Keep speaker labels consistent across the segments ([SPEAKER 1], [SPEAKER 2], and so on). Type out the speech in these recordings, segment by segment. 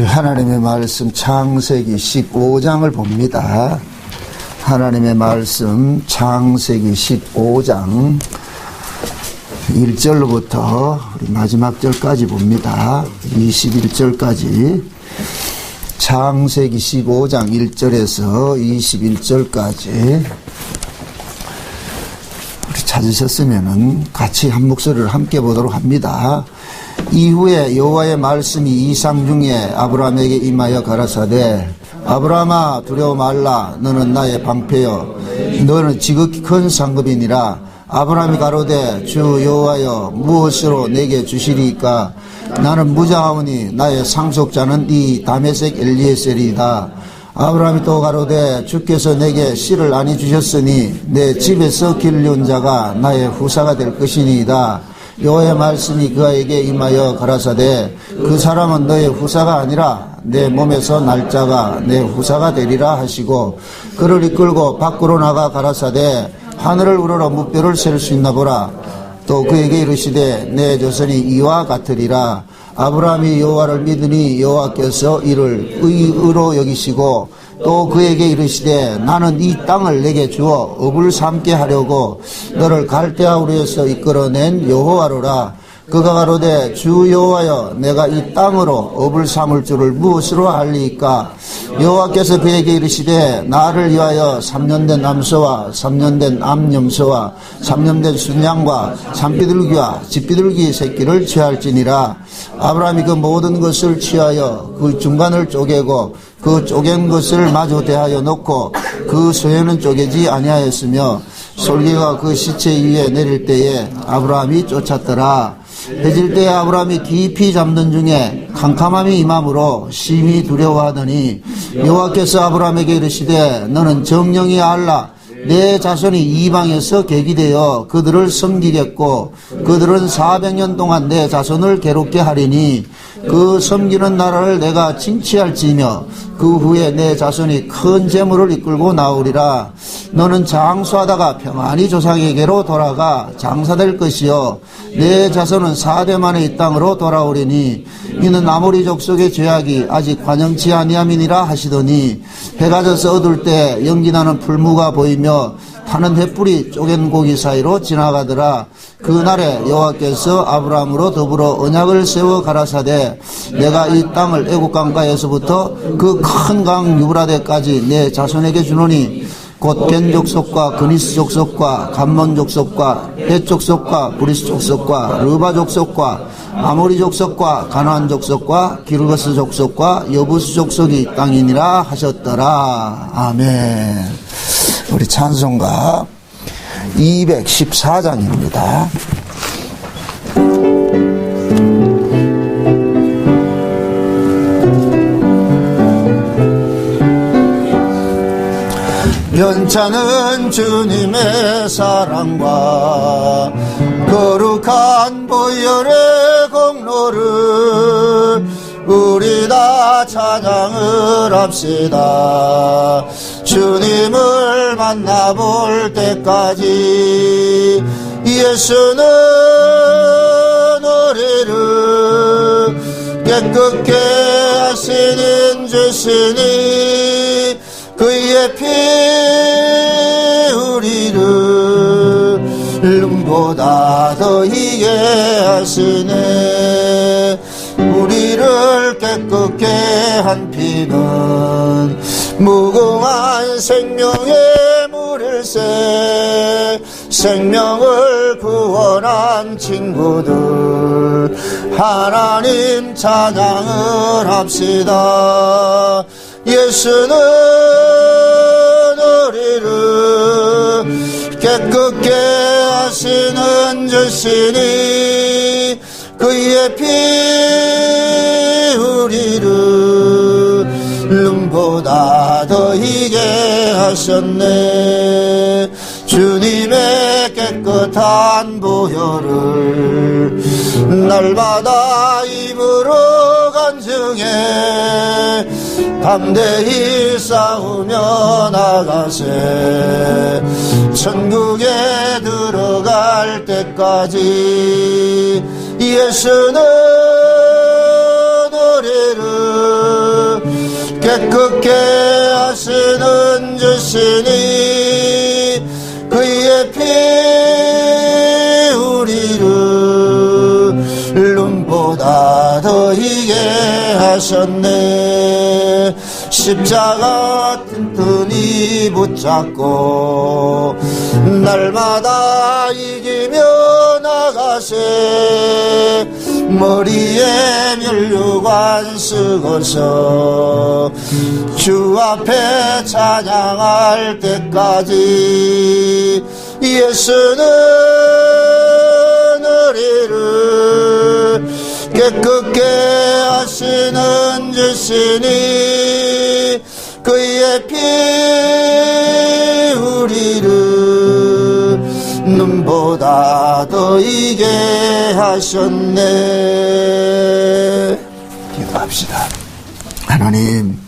[SPEAKER 1] 우리 하나님의 말씀 창세기 15장을 봅니다. 하나님의 말씀 창세기 15장 1절로부터 우리 마지막 절까지 봅니다. 21절까지 창세기 15장 1절에서 21절까지 우리 찾으셨으면 같이 한 목소리를 함께 보도록 합니다. 이후에 여호와의 말씀이 이상 중에 아브라함에게 임하여 가라사대 아브라함아 두려워 말라. 너는 나의 방패여 너는 지극히 큰 상급이니라. 아브라함이 가로되 주 여호와여 무엇으로 내게 주시리이까. 나는 무장하오니 나의 상속자는 이 다메섹 엘리에셀이다. 아브라함이 또 가로되 주께서 내게 씨를 아니 주셨으니 내 집에서 기르는 자가 나의 후사가 될 것이니이다. 여호와의 말씀이 그에게 임하여 가라사대 그 사람은 너의 후사가 아니라 내 몸에서 날 자가 내 후사가 되리라 하시고 그를 이끌고 밖으로 나가 가라사대 하늘을 우러러 무뼈를 셀 수 있나 보라. 또 그에게 이르시되 내 조선이 이와 같으리라. 아브라함이 여호와를 믿으니 여호와께서 이를 의로 여기시고 또 그에게 이르시되 나는 이 땅을 내게 주어 업을 삼게 하려고 너를 갈대아 우르에서 이끌어낸 여호와로라. 그가 가로되 주 여호와여 내가 이 땅으로 업을 삼을 줄을 무엇으로 알리이까. 여호와께서 그에게 이르시되 나를 위하여 3년 된 암소와 3년 된 암염소와 3년 된 순양과 산비둘기와 집비둘기 새끼를 취할지니라. 아브라함이 그 모든 것을 취하여 그 중간을 쪼개고 그 쪼갠 것을 마주 대하여 놓고 그 소에는 쪼개지 아니하였으며 솔개가 그 시체 위에 내릴 때에 아브라함이 쫓았더라. 해질 때에 아브라함이 깊이 잠든 중에 캄캄함이 임함으로 심히 두려워하더니 여호와께서 아브라함에게 이르시되 너는 정령이 알라. 내 자손이 이방에서 객이되어 그들을 섬기겠고 그들은 400년 동안 내 자손을 괴롭게 하리니 그 섬기는 나라를 내가 징치할지며 그 후에 내 자손이 큰 재물을 이끌고 나오리라. 너는 장수하다가 평안히 조상에게로 돌아가 장사될 것이요 내 자손은 4대 만에 이 땅으로 돌아오리니 이는 아모리 족속의 죄악이 아직 관영치 아니함이니라 하시더니 해가 져서 어둘 때 연기나는 풀무가 보이며 타는 횃불이 쪼갠 고기 사이로 지나가더라. 그날에 여호와께서 아브라함으로 더불어 언약을 세워 가라사대 내가 이 땅을 애국 강가에서부터 그 큰 강 유브라데까지 내 자손에게 주노니 곧 겐 족속과 그니스 족속과 감몬 족속과 헷 족속과 브리스 족속과 르바 족속과 아모리 족속과 가나안 족속과 기르거스 족속과 여부스 족속이 땅이니라 하셨더라. 아멘. 우리 찬송가 214장입니다. 변찮은 주님의 사랑과 거룩한 보혈의 공로를 우리 다 찬양을 합시다. 주님을 만나볼 때까지 예수는 우리를 깨끗게 하시는 주시니 그의 피 우리를 눈보다 더 희게 하시네. 우리를 깨끗게 한 피는 무궁한 생명의 물일새. 생명을 구원한 친구들 하나님 찬양을 합시다. 예수는 우리를 깨끗게 하시는 주시니 그의 피 우리를 눈보다 더 희게 하셨네. 주님의 깨끗한 보혈을 날마다 입으로 간증해 담대히 싸우며 나가세. 천국에 들어갈 때까지 예수는 우리를 깨끗게 하시는 주시니 그의 피 우리를 눈보다 더 희게 하셨네. 십자가 튼튼히 붙잡고 날마다 이기며 나가세. 머리에 면류관 쓰고서 주 앞에 찬양할 때까지 예수는 우리를 깨끗게 하시는 주시니 그의 피 우리를 눈보다 더 이게 하셨네. 기도합시다. 하나님,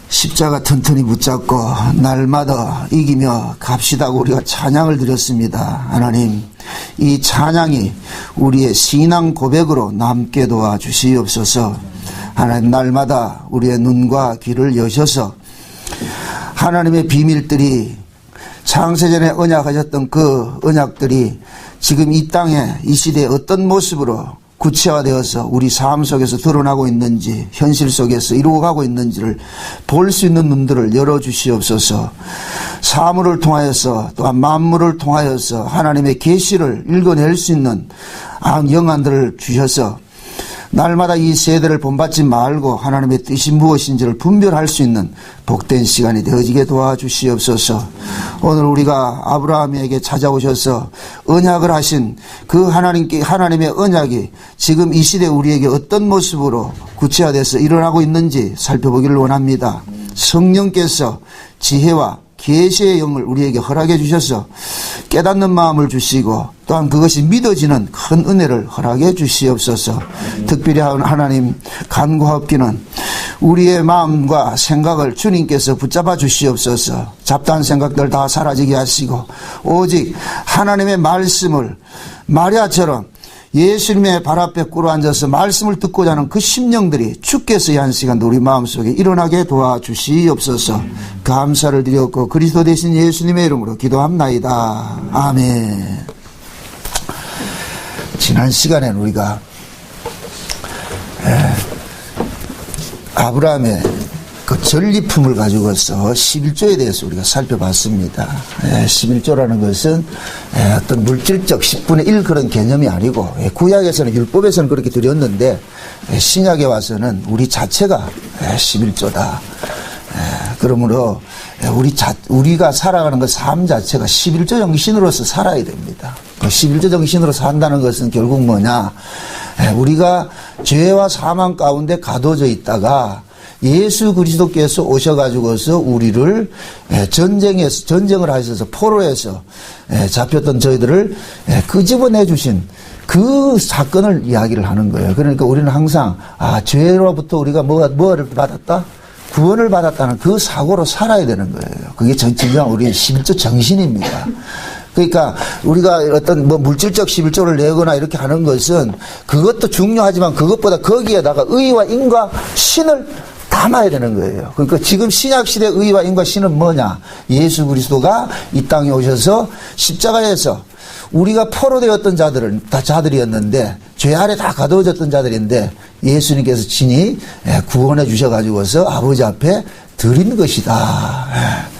[SPEAKER 1] 십자가 튼튼히 붙잡고 날마다 이기며 갑시다고 우리가 찬양을 드렸습니다. 하나님, 이 찬양이 우리의 신앙 고백으로 남게 도와주시옵소서. 하나님, 날마다 우리의 눈과 귀를 여셔서 하나님의 비밀들이 창세전에 언약하셨던 그 언약들이 지금 이 땅에 이 시대에 어떤 모습으로 구체화되어서 우리 삶 속에서 드러나고 있는지, 현실 속에서 이루어가고 있는지를 볼 수 있는 눈들을 열어주시옵소서. 사물을 통하여서 또한 만물을 통하여서 하나님의 계시를 읽어낼 수 있는 영안들을 주셔서 날마다 이 세대를 본받지 말고 하나님의 뜻이 무엇인지를 분별할 수 있는 복된 시간이 되어지게 도와주시옵소서. 오늘 우리가 아브라함에게 찾아오셔서 언약을 하신 그 하나님의 언약이 지금 이 시대 우리에게 어떤 모습으로 구체화돼서 일어나고 있는지 살펴보기를 원합니다. 성령께서 지혜와 계시의 영을 우리에게 허락해 주셔서 깨닫는 마음을 주시고 또한 그것이 믿어지는 큰 은혜를 허락해 주시옵소서. 특별히 하나님, 간구하옵기는 우리의 마음과 생각을 주님께서 붙잡아 주시옵소서. 잡다한 생각들 다 사라지게 하시고 오직 하나님의 말씀을 마리아처럼 예수님의 발 앞에 꿇어 앉아서 말씀을 듣고자 하는 그 심령들이 주께서 이 한 시간도 우리 마음속에 일어나게 도와주시옵소서. 감사를 드렸고 그리스도 되신 예수님의 이름으로 기도합나이다. 아멘. 지난 시간에는 우리가 아브라함의 그 전리품을 가지고서 11조에 대해서 우리가 살펴봤습니다. 11조라는 것은 어떤 물질적 10분의 1 그런 개념이 아니고 구약에서는 율법에서는 그렇게 드렸는데 신약에 와서는 우리 자체가 11조다. 그러므로 우리가 살아가는 그 삶 자체가 11조 정신으로서 살아야 됩니다. 그 11조 정신으로 산다는 것은 결국 뭐냐? 우리가 죄와 사망 가운데 가둬져 있다가 예수 그리스도께서 오셔가지고서 우리를 전쟁을 하셔서 포로에서 잡혔던 저희들을 끄집어내 주신 그 사건을 이야기를 하는 거예요. 그러니까 우리는 항상 죄로부터 우리가 뭐를 받았다? 구원을 받았다는 그 사고로 살아야 되는 거예요. 그게 진정 우리의 11조 정신입니다. 그러니까 우리가 어떤 물질적 11조를 내거나 이렇게 하는 것은 그것도 중요하지만 그것보다 거기에다가 의와 인과 신을 담아야 되는 거예요. 그러니까 지금 신약시대 의와 인과 신은 뭐냐? 예수 그리스도가 이 땅에 오셔서 십자가에서 우리가 포로되었던 자들은 다 자들이었는데 죄 아래 다 가두어졌던 자들인데 예수님께서 친히 구원해 주셔가지고서 아버지 앞에 드린 것이다.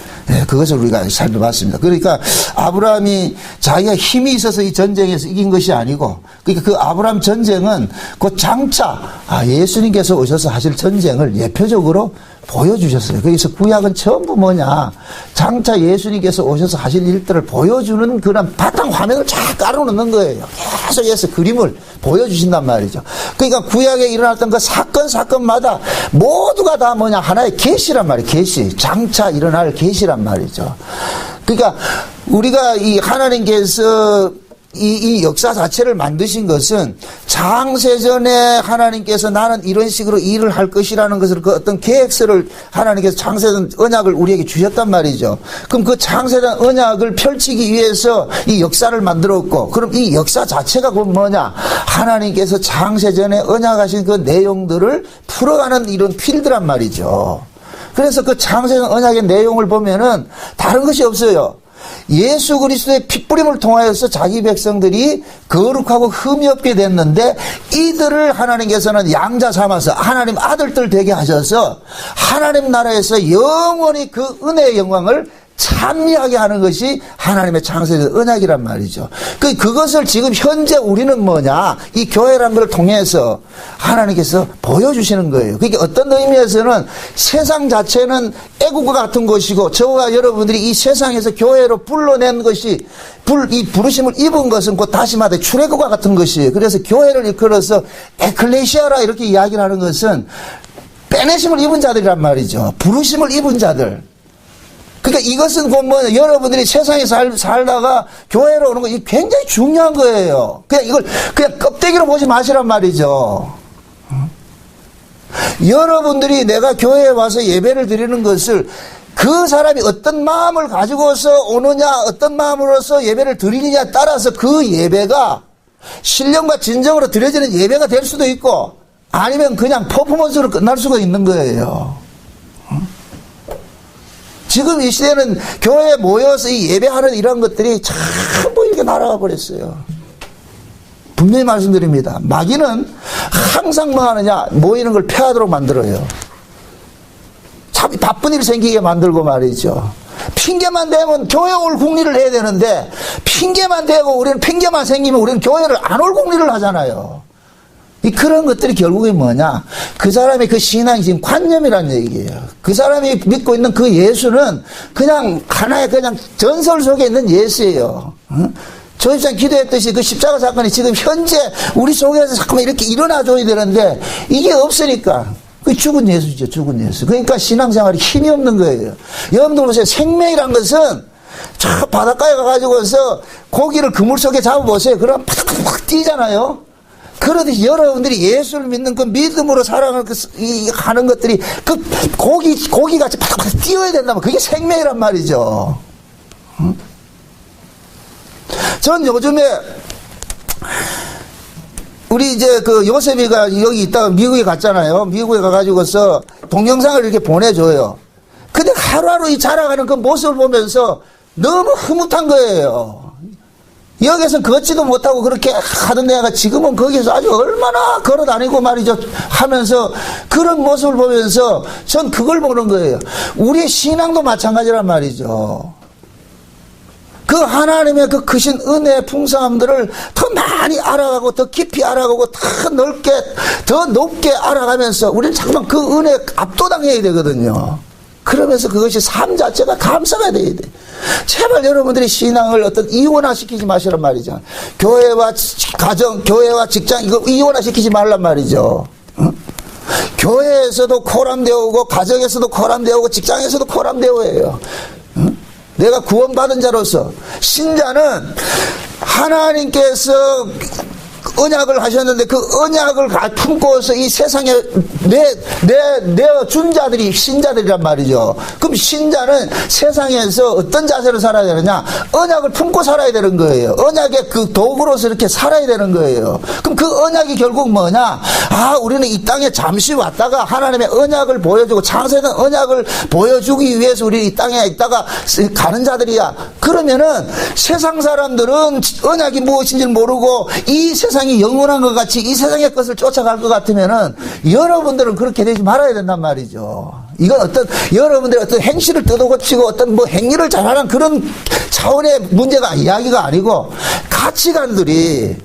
[SPEAKER 1] 그것을 우리가 살펴봤습니다. 그러니까 아브라함이 자기가 힘이 있어서 이 전쟁에서 이긴 것이 아니고, 그러니까 그 아브라함 전쟁은 그 장차 예수님께서 오셔서 하실 전쟁을 예표적으로 보여주셨어요. 그래서 구약은 전부 뭐냐? 장차 예수님께서 오셔서 하실 일들을 보여주는 그런 바탕 화면을 쫙 깔아놓는 거예요. 계속해서 그림을 보여주신단 말이죠. 그러니까 구약에 일어났던 그 사건마다 모두가 다 뭐냐? 하나의 계시란 말이에요. 계시. 장차 일어날 계시란 말이죠. 그러니까 우리가 이 하나님께서 이 역사 자체를 만드신 것은 창세전에 하나님께서 나는 이런 식으로 일을 할 것이라는 것을 그 어떤 계획서를 하나님께서 창세전 언약을 우리에게 주셨단 말이죠. 그럼 그 창세전 언약을 펼치기 위해서 이 역사를 만들었고, 그럼 이 역사 자체가 그 뭐냐? 하나님께서 창세전에 언약하신 그 내용들을 풀어가는 이런 필드란 말이죠. 그래서 그 창세전 언약의 내용을 보면은 다른 것이 없어요. 예수 그리스도의 핏부림을 통하여서 자기 백성들이 거룩하고 흠이 없게 됐는데, 이들을 하나님께서는 양자 삼아서 하나님 아들들 되게 하셔서 하나님 나라에서 영원히 그 은혜의 영광을 찬미하게 하는 것이 하나님의 창세전 언약이란 말이죠. 그것을 지금 현재 우리는 뭐냐? 이 교회라는 걸 통해서 하나님께서 보여주시는 거예요. 그게 어떤 의미에서는 세상 자체는 애국과 같은 것이고, 저와 여러분들이 이 세상에서 교회로 불러낸 것이, 이 부르심을 입은 것은 곧 다시 말해 출애굽과 같은 것이에요. 그래서 교회를 이끌어서 에클레시아라 이렇게 이야기를 하는 것은 빼내심을 입은 자들이란 말이죠. 부르심을 입은 자들. 그러니까 이것은 곧 뭐 여러분들이 세상에 살다가 교회로 오는 거 이 굉장히 중요한 거예요. 그냥 이걸 그냥 껍데기로 보지 마시란 말이죠. 여러분들이 내가 교회에 와서 예배를 드리는 것을 그 사람이 어떤 마음을 가지고서 오느냐, 어떤 마음으로서 예배를 드리느냐에 따라서 그 예배가 신령과 진정으로 드려지는 예배가 될 수도 있고, 아니면 그냥 퍼포먼스로 끝날 수가 있는 거예요. 지금 이 시대는 교회에 모여서 이 예배하는 이런 것들이 전부 이렇게 날아가 버렸어요. 분명히 말씀드립니다. 마귀는 항상 뭐 하느냐, 모이는 걸 폐하도록 만들어요. 참 바쁜 일 생기게 만들고 말이죠. 핑계만 대면 교회 올 궁리를 해야 되는데, 핑계만 대고 우리는 핑계만 생기면 우리는 교회를 안 올 궁리를 하잖아요. 그런 것들이 결국에 뭐냐? 그 사람의 그 신앙이 지금 관념이란 얘기예요. 그 사람이 믿고 있는 그 예수는 그냥 하나의 그냥 전설 속에 있는 예수예요. 조집사님 기도했듯이 그 십자가 사건이 지금 현재 우리 속에서 잠깐만 이렇게 일어나줘야 되는데, 이게 없으니까. 그 죽은 예수죠, 죽은 예수. 그러니까 신앙생활이 힘이 없는 거예요. 여러분들 보세요. 생명이란 것은 저 바닷가에 가가지고서 고기를 그물 속에 잡아보세요. 그럼 팍팍팍 뛰잖아요. 그러듯이 여러분들이 예수를 믿는 그 믿음으로 살아가는 하는 것들이 그 고기같이 팍팍 뛰어야 된다면 그게 생명이란 말이죠. 전 요즘에 우리 이제 그 요셉이가 여기 있다가 미국에 갔잖아요. 미국에 가가지고서 동영상을 이렇게 보내줘요. 근데 하루하루 이 자라가는 그 모습을 보면서 너무 흐뭇한 거예요. 여기서는 걷지도 못하고 그렇게 하던 애가 지금은 거기서 아주 얼마나 걸어 다니고 말이죠 하면서, 그런 모습을 보면서 전 그걸 보는 거예요. 우리의 신앙도 마찬가지란 말이죠. 그 하나님의 그 크신 은혜의 풍성함들을 더 많이 알아가고 더 깊이 알아가고 더 넓게 더 높게 알아가면서 우리는 잠깐만 그 은혜에 압도당해야 되거든요. 그러면서 그것이 삶 자체가 감사가 돼야 돼. 제발 여러분들이 신앙을 어떤 이원화시키지 마시란 말이죠. 교회와 가정, 교회와 직장 이거 이원화시키지 말란 말이죠. 교회에서도 코람되어 오고, 가정에서도 코람되어 오고, 직장에서도 코람되어 오요. 내가 구원받은 자로서, 신자는 하나님께서 언약을 하셨는데 그 언약을 품고서 이 세상에 내어준 자들이 신자들이란 말이죠. 그럼 신자는 세상에서 어떤 자세로 살아야 되느냐? 언약을 품고 살아야 되는 거예요. 언약의 그 도구로서 이렇게 살아야 되는 거예요. 그럼 그 언약이 결국 뭐냐? 아, 우리는 이 땅에 잠시 왔다가 하나님의 언약을 보여주고 창세된 언약을 보여주기 위해서 우리 이 땅에 있다가 가는 자들이야. 그러면은 세상 사람들은 언약이 무엇인지 모르고 이 세상이 영원한 것 같이 이 세상의 것을 쫓아갈 것 같으면은 여러분들은 그렇게 되지 말아야 된단 말이죠. 이건 어떤 여러분들의 어떤 행실을 뜯어고치고 어떤 뭐 행위를 잘하는 그런 차원의 문제가 이야기가 아니고 가치관들이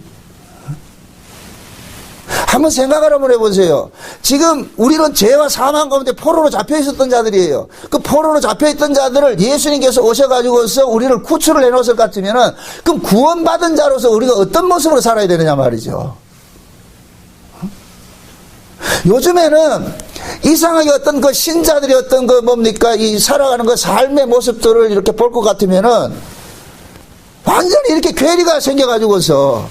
[SPEAKER 1] 한번 생각을 한번 해보세요. 지금 우리는 죄와 사망 가운데 포로로 잡혀 있었던 자들이에요. 그 포로로 잡혀 있던 자들을 예수님께서 오셔가지고서 우리를 구출을 해놓았을 것 같으면은 그럼 구원받은 자로서 우리가 어떤 모습으로 살아야 되느냐 말이죠. 요즘에는 이상하게 어떤 그 신자들이 어떤 그 뭡니까 이 살아가는 그 삶의 모습들을 이렇게 볼 것 같으면은 완전히 이렇게 괴리가 생겨가지고서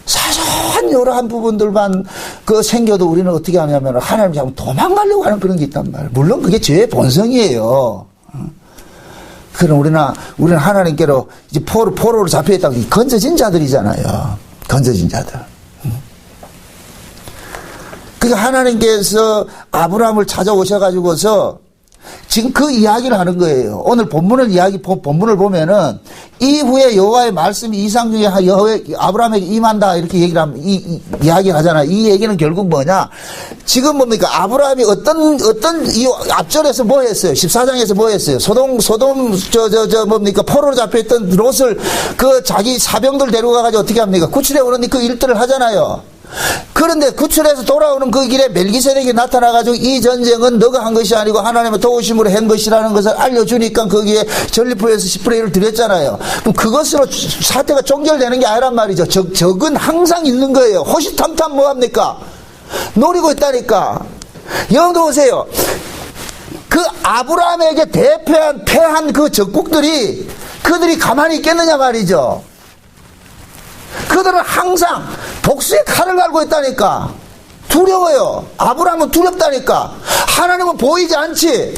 [SPEAKER 1] 사소한 이러한 부분들만 생겨도 우리는 어떻게 하냐면 하나님 자꾸 도망가려고 하는 그런 게 있단 말이에요. 물론 그게 죄의 본성이에요. 그럼 우리는 하나님께로 이제 포로로 잡혀있다고 건져진 자들이잖아요. 건져진 자들. 그러니까 하나님께서 아브라함을 찾아오셔가지고서 지금 그 이야기를 하는 거예요. 오늘 본문을 보면은 이후에 여호와의 말씀이 이상 중에 아브라함에게 임한다 이렇게 얘기를 하면 이야기를 하잖아요. 이 얘기는 결국 뭐냐? 지금 뭡니까? 아브라함이 이 앞절에서 뭐 했어요? 14장에서 뭐 했어요? 소돔 뭡니까? 포로로 잡혀있던 롯을 자기 사병들 데리고 가가지고 어떻게 합니까? 구출해 오는 그 일들을 하잖아요. 그런데 구출해서 돌아오는 그 길에 멜기세덱이 나타나가지고 이 전쟁은 너가 한 것이 아니고 하나님의 도우심으로 한 것이라는 것을 알려주니까 거기에 전리품에서 10분의 1을 드렸잖아요. 그럼 그것으로 사태가 종결되는 게 아니란 말이죠. 적은 항상 있는 거예요. 호시탐탐 뭐합니까? 노리고 있다니까. 여러분들 보세요. 그 아브라함에게 패한 그 적국들이 그들이 가만히 있겠느냐 말이죠. 그들은 항상 복수의 칼을 갈고 있다니까. 두려워요. 아브라함은 두렵다니까. 하나님은 보이지 않지.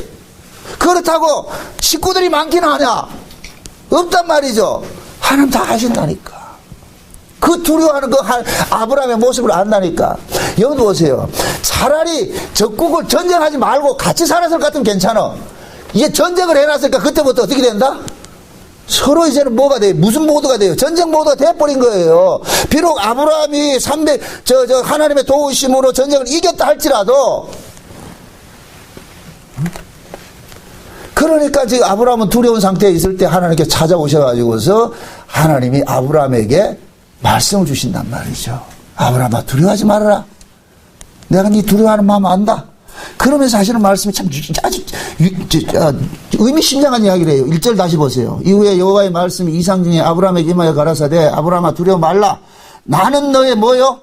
[SPEAKER 1] 그렇다고 식구들이 많기는 하냐? 없단 말이죠. 하나님 다 아신다니까. 그 두려워하는 그 아브라함의 모습을 안다니까. 여기 보세요. 차라리 적국을 전쟁하지 말고 같이 살았을 것 같으면 괜찮아. 이제 전쟁을 해놨으니까 그때부터 어떻게 된다? 서로 이제는 뭐가 돼요? 무슨 모드가 돼요? 전쟁 모드가 돼버린 거예요. 비록 아브라함이 하나님의 도우심으로 전쟁을 이겼다 할지라도, 그러니까 지금 아브라함은 두려운 상태에 있을 때 하나님께 찾아오셔가지고서 하나님이 아브라함에게 말씀을 주신단 말이죠. 아브라함아, 두려워하지 말아라. 내가 네 두려워하는 마음 안다. 그러면서 하시는 말씀이 참 아주 의미심장한 이야기를 해요. 1절 다시 보세요. 이후에 여호와의 말씀이 이상 중에 아브라함에게 임하여 가라사대 아브라함아 두려워 말라. 나는 너의 뭐요?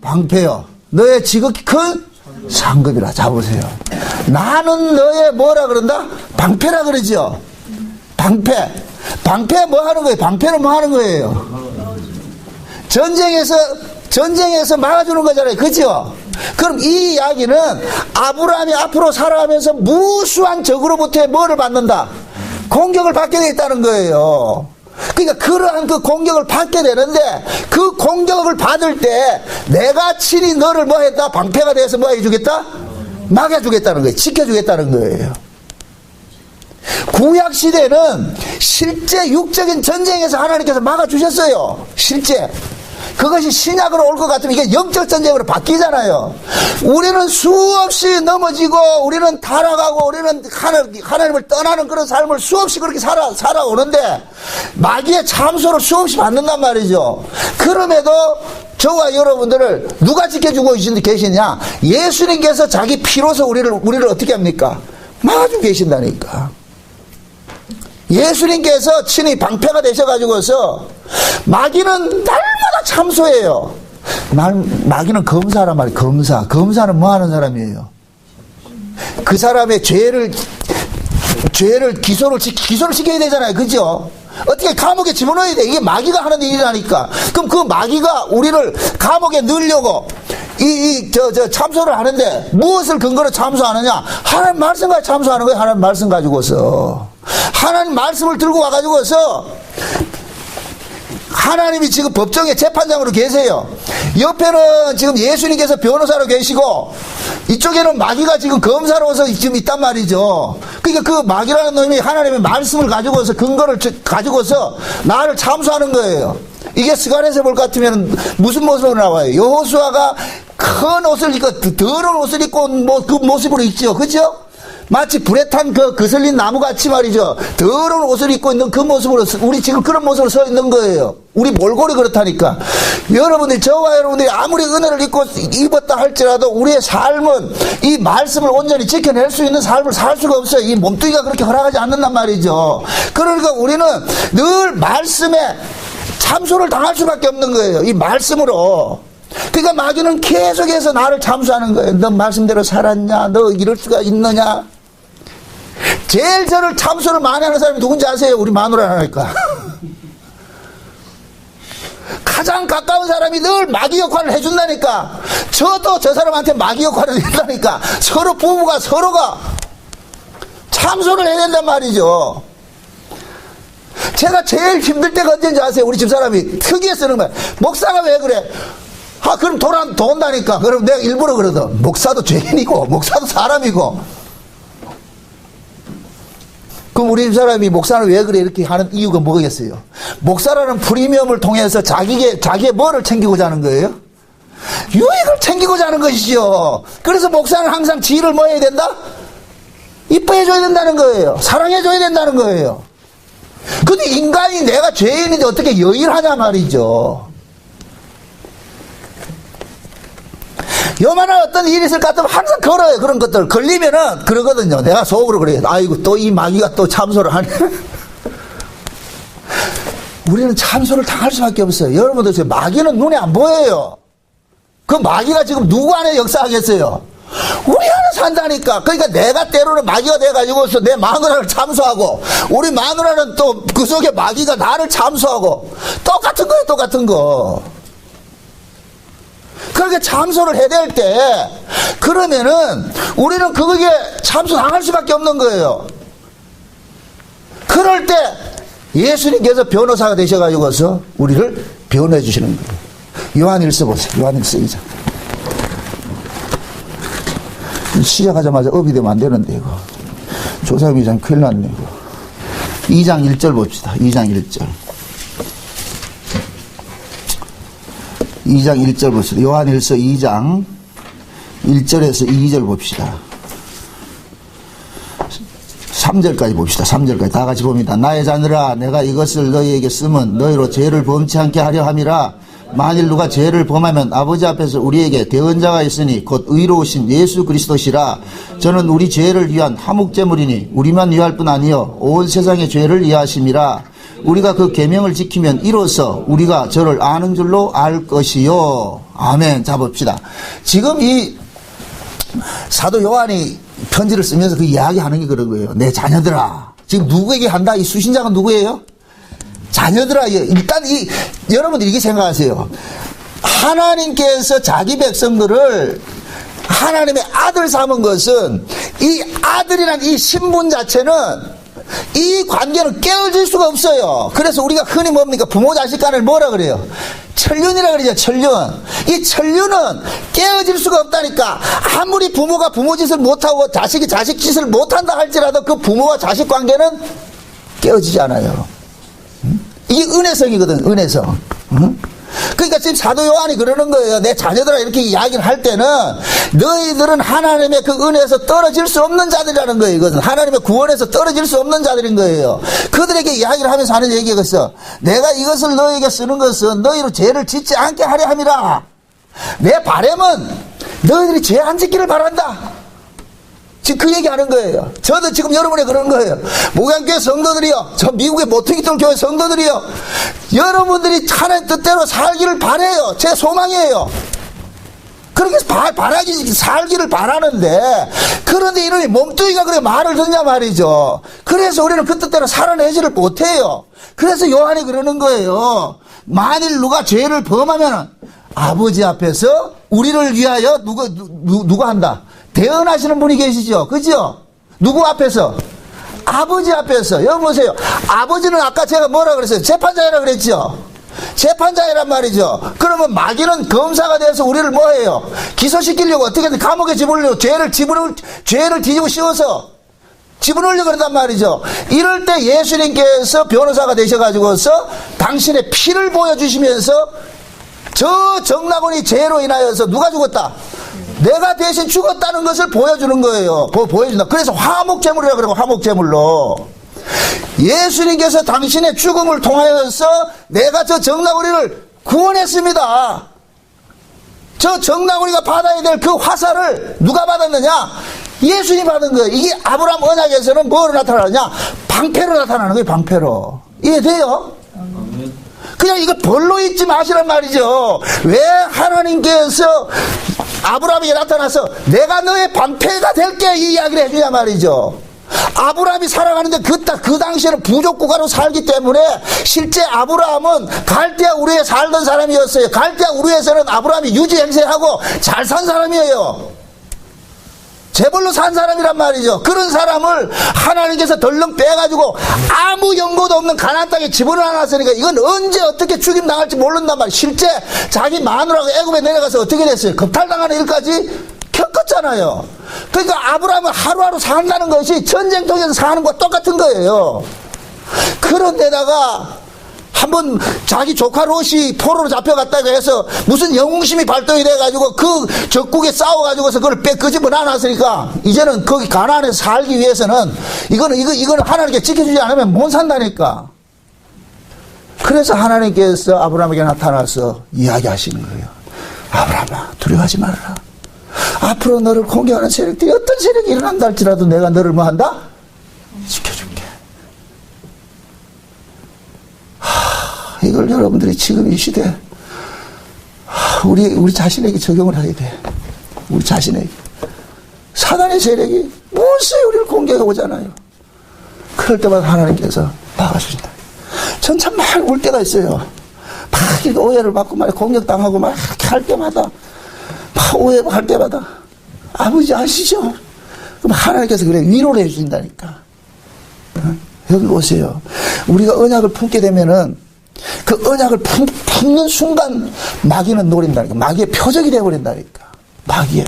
[SPEAKER 1] 방패요. 너의 지극히 큰 상급이라. 자 보세요. 나는 너의 뭐라 그런다? 방패라 그러죠. 방패 뭐 하는 거예요? 방패는 뭐 하는 거예요? 전쟁에서 막아주는 거잖아요. 그죠? 그럼 이 이야기는 아브라함이 앞으로 살아가면서 무수한 적으로부터의 뭐를 받는다? 공격을 받게 되어 있다는 거예요. 그러니까 그러한 그 공격을 받게 되는데 그 공격을 받을 때 내가 친히 너를 뭐 했다? 방패가 되어서 뭐 해주겠다? 막아주겠다는 거예요. 지켜주겠다는 거예요. 구약시대는 실제 육적인 전쟁에서 하나님께서 막아주셨어요. 실제. 그것이 신약으로 올 것 같으면 이게 영적 전쟁으로 바뀌잖아요. 우리는 수없이 넘어지고 우리는 타락하고 우리는 하나님을 떠나는 그런 삶을 수없이 그렇게 살아오는데 마귀의 참소를 수없이 받는단 말이죠. 그럼에도 저와 여러분들을 누가 지켜주고 계시냐? 예수님께서 자기 피로서 우리를 어떻게 합니까? 막아주고 계신다니까. 예수님께서 친히 방패가 되셔가지고서 마귀는 날마다 참소해요. 마귀는 검사란 말이에요. 검사는 뭐 하는 사람이에요? 그 사람의 죄를 기소를 시켜야 되잖아요. 그죠? 어떻게 감옥에 집어넣어야 돼? 이게 마귀가 하는 일이라니까. 그럼 그 마귀가 우리를 감옥에 넣으려고 참소를 하는데 무엇을 근거로 참소하느냐? 하나님 말씀 가지고 참소하는 거예요. 하나님 말씀 가지고서. 하나님 말씀을 들고 와가지고서 하나님이 지금 법정의 재판장으로 계세요. 옆에는 지금 예수님께서 변호사로 계시고 이쪽에는 마귀가 지금 검사로서 지금 있단 말이죠. 그러니까 그 마귀라는 놈이 하나님의 말씀을 가지고서 근거를 가지고서 나를 참소하는 거예요. 이게 스가랴에서 볼 것 같으면 무슨 모습으로 나와요? 여호수아가 큰 옷을 입고 더러운 옷을 입고 그 모습으로 있죠. 그죠? 마치 불에 탄 거슬린 나무같이 말이죠. 더러운 옷을 입고 있는 그 모습으로 우리 지금 그런 모습으로 서 있는 거예요. 우리 몰골이 그렇다니까. 저와 여러분들이 아무리 은혜를 입었다 할지라도 우리의 삶은 이 말씀을 온전히 지켜낼 수 있는 삶을 살 수가 없어요. 이 몸뚱이가 그렇게 허락하지 않는단 말이죠. 그러니까 우리는 늘 말씀에 참소를 당할 수밖에 없는 거예요. 이 말씀으로. 그러니까 마귀는 계속해서 나를 참소하는 거예요. 너 말씀대로 살았냐? 너 이럴 수가 있느냐? 제일 저를 참소를 많이 하는 사람이 누군지 아세요? 우리 마누라라니까. 가장 가까운 사람이 늘 마귀 역할을 해준다니까. 저도 저 사람한테 마귀 역할을 한다니까. 서로 부부가 서로가 참소를 해야 된단 말이죠. 제가 제일 힘들 때가 언제인지 아세요? 우리 집사람이 특이해 쓰는 거야. 목사가 왜 그래? 아, 그럼 돈다니까. 그럼 내가 일부러 그러거든. 목사도 죄인이고, 목사도 사람이고. 그럼 우리 집사람이 목사는 왜 그래? 이렇게 하는 이유가 뭐겠어요? 목사라는 프리미엄을 통해서 자기의 뭐를 챙기고자 하는 거예요? 유익을 챙기고자 하는 것이죠. 그래서 목사는 항상 지를 뭐 해야 된다? 이뻐해줘야 된다는 거예요. 사랑해줘야 된다는 거예요. 근데 인간이 내가 죄인인데 어떻게 여일하냐 말이죠. 요만한 어떤 일이 있을 것 같으면 항상 걸어요. 그런 것들 걸리면은 그러거든요. 내가 속으로 그래요. 아이고 또 이 마귀가 또 참소를 하네. 우리는 참소를 당할 수밖에 없어요. 여러분들 마귀는 눈에 안 보여요. 그 마귀가 지금 누구 안에 역사하겠어요? 우리 안에 산다니까. 그러니까 내가 때로는 마귀가 돼가지고서 내 마누라를 참소하고, 우리 마누라는 또 그 속에 마귀가 나를 참소하고, 똑같은 거예요. 똑같은 거. 그렇게 참소를 해야 될 때, 그러면은 우리는 거기에 참소 당할 수밖에 없는 거예요. 그럴 때 예수님께서 변호사가 되셔가지고서 우리를 변호해 주시는 거예요. 요한일서 보세요. 요한일서 2장. 시작하자마자 업이 되면 안 되는데, 이거. 조사님이 참 큰일 났네, 이거. 2장 1절 봅시다. 2장 1절. 2장 1절 봅시다. 요한일서 2장 1절에서 2절 봅시다. 3절까지 봅시다. 3절까지 다 같이 봅니다. 나의 자녀라, 내가 이것을 너희에게 쓰면 너희로 죄를 범치 않게 하려 함이라. 만일 누가 죄를 범하면 아버지 앞에서 우리에게 대언자가 있으니 곧 의로우신 예수 그리스도시라. 저는 우리 죄를 위한 화목제물이니 우리만 위할 뿐 아니요 온 세상의 죄를 위하심이라. 우리가 그 계명을 지키면 이로써 우리가 저를 아는 줄로 알 것이요. 아멘. 자 봅시다. 지금 이 사도 요한이 편지를 쓰면서 그 이야기하는 게 그런 거예요. 내 자녀들아. 지금 누구에게 한다? 이 수신자가 누구예요? 자녀들아. 일단 여러분들 이렇게 생각하세요. 하나님께서 자기 백성들을 하나님의 아들 삼은 것은 이 아들이란 이 신분 자체는 이 관계는 깨어질 수가 없어요. 그래서 우리가 흔히 뭡니까? 부모 자식 간을 뭐라 그래요? 천륜이라 그러죠. 천륜. 이 천륜은 깨어질 수가 없다니까. 아무리 부모가 부모 짓을 못하고 자식이 자식 짓을 못한다 할지라도 그 부모와 자식 관계는 깨어지지 않아요. 이게 은혜성이거든. 은혜성. 그러니까 지금 사도 요한이 그러는 거예요. 내 자녀들아 이렇게 이야기를 할 때는 너희들은 하나님의 그 은혜에서 떨어질 수 없는 자들이라는 거예요. 이것은 하나님의 구원에서 떨어질 수 없는 자들인 거예요. 그들에게 이야기를 하면서 하는 얘기겠어. 내가 이것을 너희에게 쓰는 것은 너희로 죄를 짓지 않게 하려 함이라. 내 바람은 너희들이 죄 안 짓기를 바란다. 지금 그 얘기하는 거예요. 저도 지금 여러분이 그런 거예요. 목양교회 성도들이요, 저 미국의 모퉁이돌 교회 성도들이요, 여러분들이 하나님 뜻대로 살기를 바라요. 제 소망이에요. 그렇게 살기를 바라는데, 그런데 이놈이 몸뚱이가 그래 말을 듣냐 말이죠. 그래서 우리는 그 뜻대로 살아내지를 못해요. 그래서 요한이 그러는 거예요. 만일 누가 죄를 범하면 아버지 앞에서 우리를 위하여 누가 한다? 대언하시는 분이 계시죠. 그죠? 누구 앞에서? 아버지 앞에서. 여러분 보세요. 아버지는 아까 제가 뭐라 그랬어요? 재판장이라 그랬죠. 재판장이란 말이죠. 그러면 마귀는 검사가 돼서 우리를 뭐해요? 기소시키려고 어떻게든 감옥에 집어넣으려고 죄를 뒤집어 씌워서 집어넣으려고 그런단 말이죠. 이럴 때 예수님께서 변호사가 되셔가지고서 당신의 피를 보여주시면서 저 정나곤이 죄로 인하여서 누가 죽었다? 내가 대신 죽었다는 것을 보여주는 거예요. 보여준다. 그래서 화목제물이라고 그러고, 화목제물로. 예수님께서 당신의 죽음을 통하여서 내가 저 정나곤이를 구원했습니다. 저 정나곤이가 받아야 될 그 화살을 누가 받았느냐? 예수님이 받은 거예요. 이게 아브라함 언약에서는 뭐로 나타나느냐? 방패로 나타나는 거예요. 방패로. 이해돼요? 그냥 이거 벌로 잊지 마시란 말이죠. 왜 하나님께서 아브라함에게 나타나서 내가 너의 방패가 될게 이 이야기를 해주냐 말이죠. 아브라함이 살아가는데 그 당시에는 부족국가로 살기 때문에 실제 아브라함은 갈대아 우르에 살던 사람이었어요. 갈대아 우르에서는 아브라함이 유지행세하고 잘 산 사람이에요. 재벌로 산 사람이란 말이죠. 그런 사람을 하나님께서 덜렁 빼가지고 아무 연고도 없는 가나안 땅에 집어넣어놨으니까 이건 언제 어떻게 죽임 당할지 모른단 말이에요. 실제 자기 마누라가 애굽에 내려가서 어떻게 됐어요? 겁탈당하는 일까지 겪었잖아요. 그러니까 아브라함은 하루하루 산다는 것이 전쟁통에서 사는 것과 똑같은 거예요. 그런데다가 한번 자기 조카 롯이 포로로 잡혀갔다고 해서 무슨 영웅심이 발동이 돼가지고 그 적국에 싸워가지고서 그걸 끄집어 놔놨으니까 이제는 거기 가나안에서 살기 위해서는 이거는 하나님께 지켜주지 않으면 못 산다니까. 그래서 하나님께서 아브라함에게 나타나서 이야기하시는 거예요. 아브라함아, 두려워하지 말아라. 앞으로 너를 공격하는 세력들이 어떤 세력이 일어난다 할지라도 내가 너를 뭐 한다? 지켜줄게. 이걸 여러분들이 지금 이 시대 우리 자신에게 적용을 하게 돼. 우리 자신에게. 사단의 세력이 무수히 우리를 공격해 오잖아요. 그럴 때마다 하나님께서 막아주신다. 전 참 막 울 때가 있어요. 막 이렇게 오해를 받고 막 공격당하고 막 이렇게 할 때마다 막 오해할 때마다 아버지 아시죠? 그럼 하나님께서 그래 위로를 해주신다니까. 여기 오세요. 우리가 언약을 품게 되면은 그 언약을 품는 순간 마귀는 노린다니까. 마귀의 표적이 되어버린다니까. 마귀의.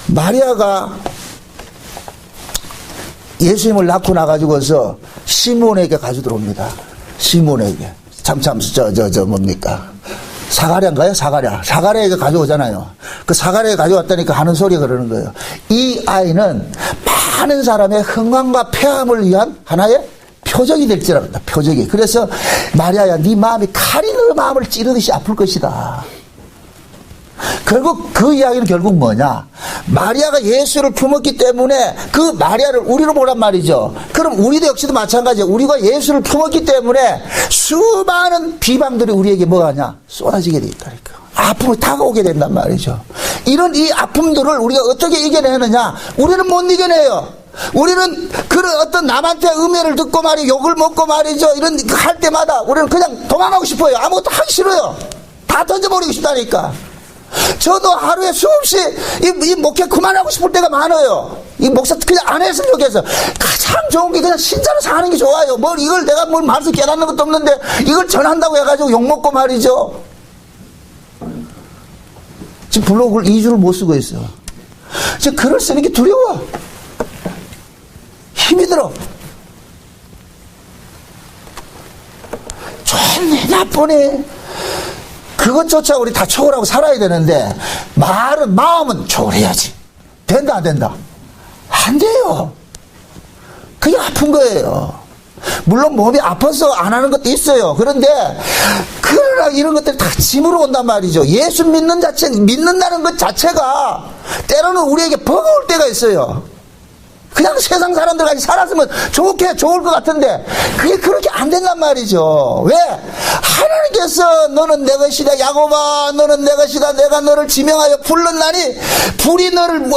[SPEAKER 1] 마리아가 예수님을 낳고 나가지고서 시몬에게 가지고 들어옵니다. 시몬에게. 뭡니까? 사가랴인가요? 사가랴에게 가져오잖아요. 그 사가랴에 가져왔다니까 하는 소리가 그러는 거예요. 이 아이는 많은 사람의 흥망과 폐함을 위한 하나의 표적이 될지랍니다. 표적이. 그래서 마리아야, 네 마음이 칼이 너 마음을 찌르듯이 아플 것이다. 결국 그 이야기는 결국 뭐냐? 마리아가 예수를 품었기 때문에 그 마리아를 우리로 보란 말이죠. 그럼 우리도 역시도 마찬가지예요. 우리가 예수를 품었기 때문에 수많은 비방들이 우리에게 뭐하냐? 쏟아지게 돼 있다니까. 아픔을 다가오게 된단 말이죠. 이런 이 아픔들을 우리가 어떻게 이겨내느냐? 우리는 못 이겨내요. 우리는 그런 어떤 남한테 음해를 듣고 말이죠. 욕을 먹고 말이죠. 이런 할 때마다 우리는 그냥 도망가고 싶어요. 아무것도 하기 싫어요. 다 던져버리고 싶다니까. 저도 하루에 수없이 이 목회 그만하고 싶을 때가 많아요. 이 목사 그냥 안 했으면 좋겠어. 가장 좋은 게 그냥 신자로 사는 게 좋아요. 이걸 내가 말씀 깨닫는 것도 없는데 이걸 전한다고 해가지고 욕먹고 말이죠. 지금 블로그를 2주를 못 쓰고 있어. 지금 글을 쓰는 게 두려워. 힘이 들어. 좋네, 나쁘네. 그것조차 우리 다 초월하고 살아야 되는데, 마음은 초월해야지. 된다, 안 된다? 안 돼요. 그게 아픈 거예요. 물론 몸이 아파서 안 하는 것도 있어요. 그런데, 그러나 이런 것들이 다 짐으로 온단 말이죠. 예수 믿는다는 것 자체가 때로는 우리에게 버거울 때가 있어요. 그냥 세상 사람들까지 살았으면 좋을 것 같은데 그게 그렇게 안 된단 말이죠. 왜? 하나님께서 너는 내 것이다. 야곱아, 너는 내 것이다. 내가 너를 지명하여 불렀나니 불이 너를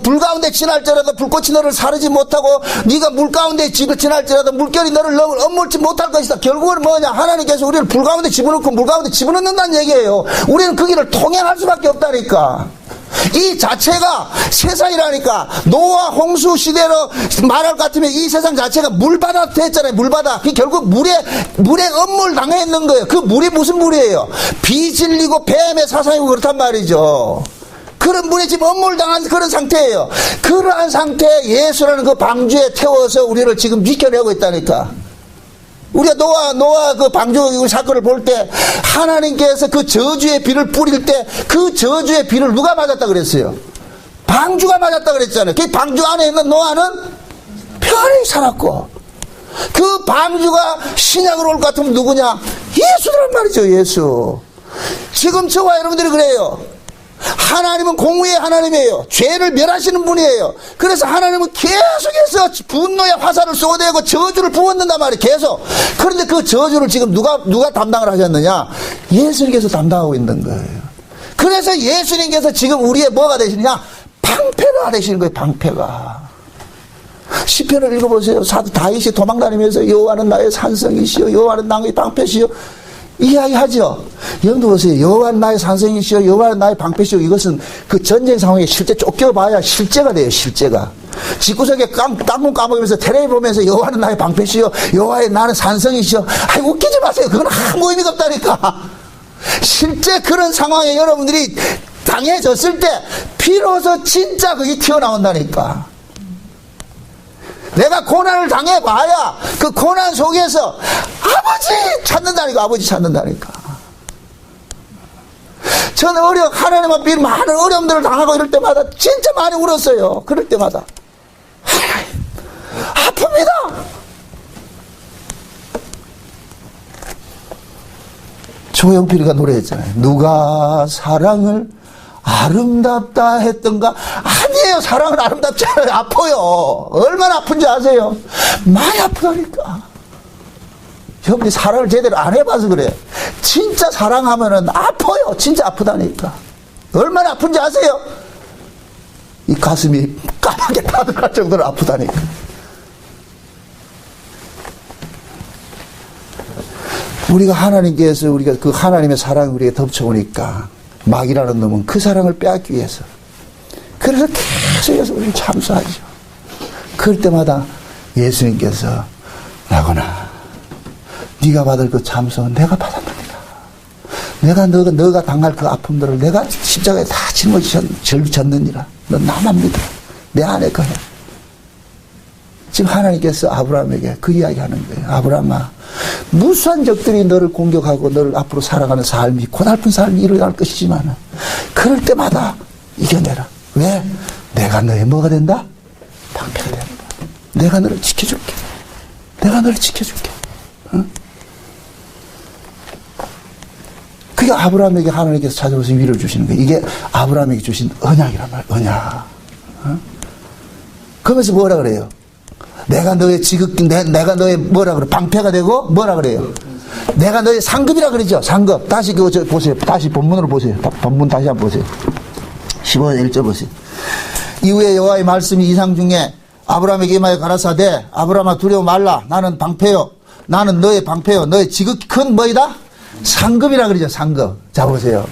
[SPEAKER 1] 불 가운데 지날지라도 불꽃이 너를 사르지 못하고 네가 물 가운데 지날지라도 물결이 너를 엄물지 못할 것이다. 결국은 뭐냐? 하나님께서 우리를 불 가운데 집어넣고 물 가운데 집어넣는다는 얘기예요. 우리는 그 길을 통행할 수밖에 없다니까. 이 자체가 세상이라니까. 노아 홍수 시대로 말할 것 같으면 이 세상 자체가 물바다 됐잖아요. 물바다. 그게 결국 물에 엄물 당해 있는 거예요. 그 물이 무슨 물이에요? 비 질리고 뱀의 사상이고 그렇단 말이죠. 그런 물에 지금 엄물 당한 그런 상태예요. 그러한 상태에 예수라는 그 방주에 태워서 우리를 지금 지켜내고 있다니까. 우리가 노아 그 방주 사건을 볼 때 하나님께서 그 저주의 비를 뿌릴 때 그 저주의 비를 누가 맞았다 그랬어요? 방주가 맞았다 그랬잖아요. 그 방주 안에 있는 노아는 편히 살았고, 그 방주가 신약으로 올 것 같으면 누구냐? 예수란 말이죠. 예수. 지금 저와 여러분들이 그래요. 하나님은 공의의 하나님이에요. 죄를 멸하시는 분이에요. 그래서 하나님은 계속해서 분노의 화살을 쏘대고 저주를 부었는단 말이에요. 계속. 그런데 그 저주를 지금 누가 담당을 하셨느냐? 예수님께서 담당하고 있는 거예요. 그래서 예수님께서 지금 우리의 뭐가 되시느냐? 방패가 되시는 거예요. 방패가. 시편을 읽어보세요. 사도 다윗이 도망다니면서 여호와는 나의 산성이시여 여호와는 나의 방패시여 이야기하죠. 여러분도 보세요. 여호와는 나의 산성이시여 여호와는 나의 방패시여. 이것은 그 전쟁 상황에 실제 쫓겨봐야 실제가 돼요. 실제가. 집구석에 깡통 까먹으면서 텔레비 보면서 여호와는 나의 방패시여 여호와의 나는 산성이시여. 아이 웃기지 마세요. 그건 아무 의미가 없다니까. 실제 그런 상황에 여러분들이 당해졌을 때 비로소 진짜 그게 튀어나온다니까. 내가 고난을 당해봐야 그 고난 속에서 아버지 찾는다니까. 아버지 찾는다니까. 저는 하나님 앞에 많은 어려움들을 당하고 이럴 때마다 진짜 많이 울었어요. 그럴 때마다 아픕니다. 조용필이가 노래했잖아요. 누가 사랑을 아름답다 했던가? 아니에요. 사랑은 아름답지 않아요. 아파요. 얼마나 아픈지 아세요? 많이 아프다니까. 여러분이 사랑을 제대로 안 해봐서 그래. 진짜 사랑하면은 아파요. 진짜 아프다니까. 얼마나 아픈지 아세요? 이 가슴이 까맣게 타들어갈 정도로 아프다니까. 우리가 하나님께서 우리가 그 하나님의 사랑을 우리에게 덮쳐오니까 마귀라는 놈은 그 사랑을 빼앗기 위해서 그래서 계속해서 우리는 참수하죠. 그럴 때마다 예수님께서 나거나 네가 받을 그 참수는 내가 받았느니라. 내가 너가 당할 그 아픔들을 내가 십자가에 다 짊어졌느니라. 넌 나만 믿어. 내 안에 거해. 지금 하나님께서 아브라함에게 그 이야기 하는 거예요. 아브라함아, 무수한 적들이 너를 공격하고 너를 앞으로 살아가는 삶이 고달픈 삶이 일어날 것이지만 그럴 때마다 이겨내라. 왜? 내가 너의 뭐가 된다? 방패가 된다. 내가 너를 지켜줄게. 내가 너를 지켜줄게. 응? 그게 아브라함에게 하나님께서 찾아오셔서 위를 주시는 거예요. 이게 아브라함에게 주신 언약이란 말이에요. 언약. 응? 그러면서 뭐라 그래요? 내가 너의 내가 너의 뭐라 그래? 방패가 되고 뭐라 그래요? 내가 너의 상급이라 그러죠. 상급. 다시 그거 보세요. 다시 본문으로 보세요. 본문 다시 한번 보세요. 15절 1절 보세요. 이후에 여호와의 말씀이 이상 중에 아브라함에게 임하여 가라사대 아브라함아 두려워 말라. 나는 방패요. 나는 너의 방패요. 너의 지극히 큰 뭐이다? 상급이라 그러죠. 상급. 자 보세요.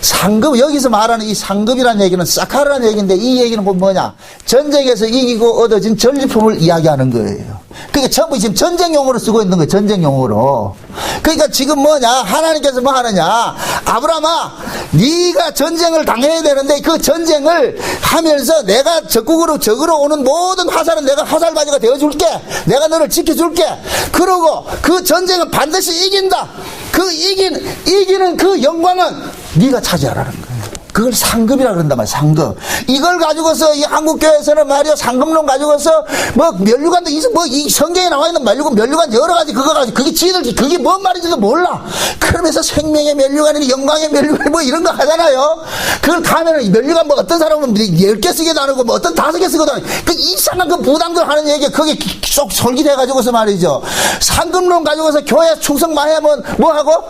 [SPEAKER 1] 상급, 여기서 말하는 이 상급이라는 얘기는 사카르라는 얘기인데 이 얘기는 뭐냐? 전쟁에서 이기고 얻어진 전리품을 이야기하는 거예요. 그러니까 전부 지금 전쟁용으로 쓰고 있는 거예요. 전쟁용으로. 그러니까 지금 뭐냐? 하나님께서 뭐 하느냐? 아브라함아, 네가 전쟁을 당해야 되는데 그 전쟁을 하면서 내가 적으로 오는 모든 화살은 내가 화살바지가 되어줄게. 내가 너를 지켜줄게. 그러고 그 전쟁은 반드시 이긴다. 그 이기는 그 영광은 네가 차지하라는 거예요. 그걸 상급이라 그런단 말이야. 상급. 이걸 가지고서 이 한국교회에서는 말이야 상급론 가지고서 뭐 면류관도 뭐 이 성경에 나와 있는 면류관 여러 가지 그거 가지고 그게 지들 그게 뭔 말인지도 몰라. 그러면서 생명의 면류관이니 영광의 면류관 뭐 이런 거 하잖아요. 그걸 가면은 면류관 뭐 어떤 사람은 10개 쓰기도 하고 뭐 어떤 5개 쓰기도 하고 그 이상한 그 부당들 하는 얘기 그게 쏙 솔깃해 가지고서 말이죠. 상급론 가지고서 교회 충성만 하면 뭐 하고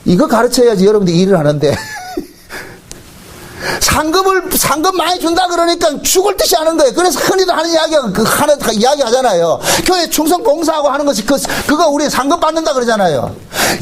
[SPEAKER 1] 이거 가르쳐야지 여러분들이 일을 하는데 상급 많이 준다 그러니까 죽을 듯이 하는 거예요. 그래서 흔히들 하는 이야기 하잖아요. 교회 충성 봉사하고 하는 것이 그거 우리 상급 받는다 그러잖아요.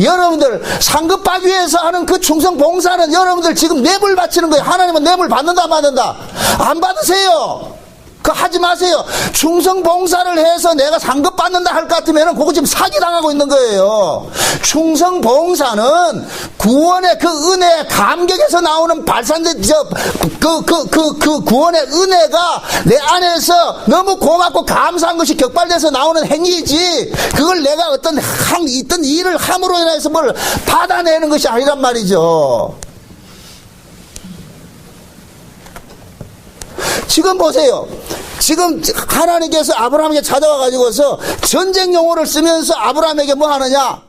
[SPEAKER 1] 여러분들 상급 받기 위해서 하는 그 충성 봉사는 여러분들 지금 뇌물 바치는 거예요. 하나님은 뇌물 받는다 안 받는다? 안 받으세요. 그거 하지 마세요. 충성 봉사를 해서 내가 상급 받는다 할 것 같으면 그거 지금 사기당하고 있는 거예요. 충성 봉사는 구원의 그 은혜 감격에서 나오는 발산된 그 구원의 은혜가 내 안에서 너무 고맙고 감사한 것이 격발돼서 나오는 행위지 그걸 내가 어떤 일을 함으로 인해서 뭘 받아내는 것이 아니란 말이죠. 지금 보세요. 지금 하나님께서 아브라함에게 찾아와 가지고서 전쟁 용어를 쓰면서 아브라함에게 뭐 하느냐?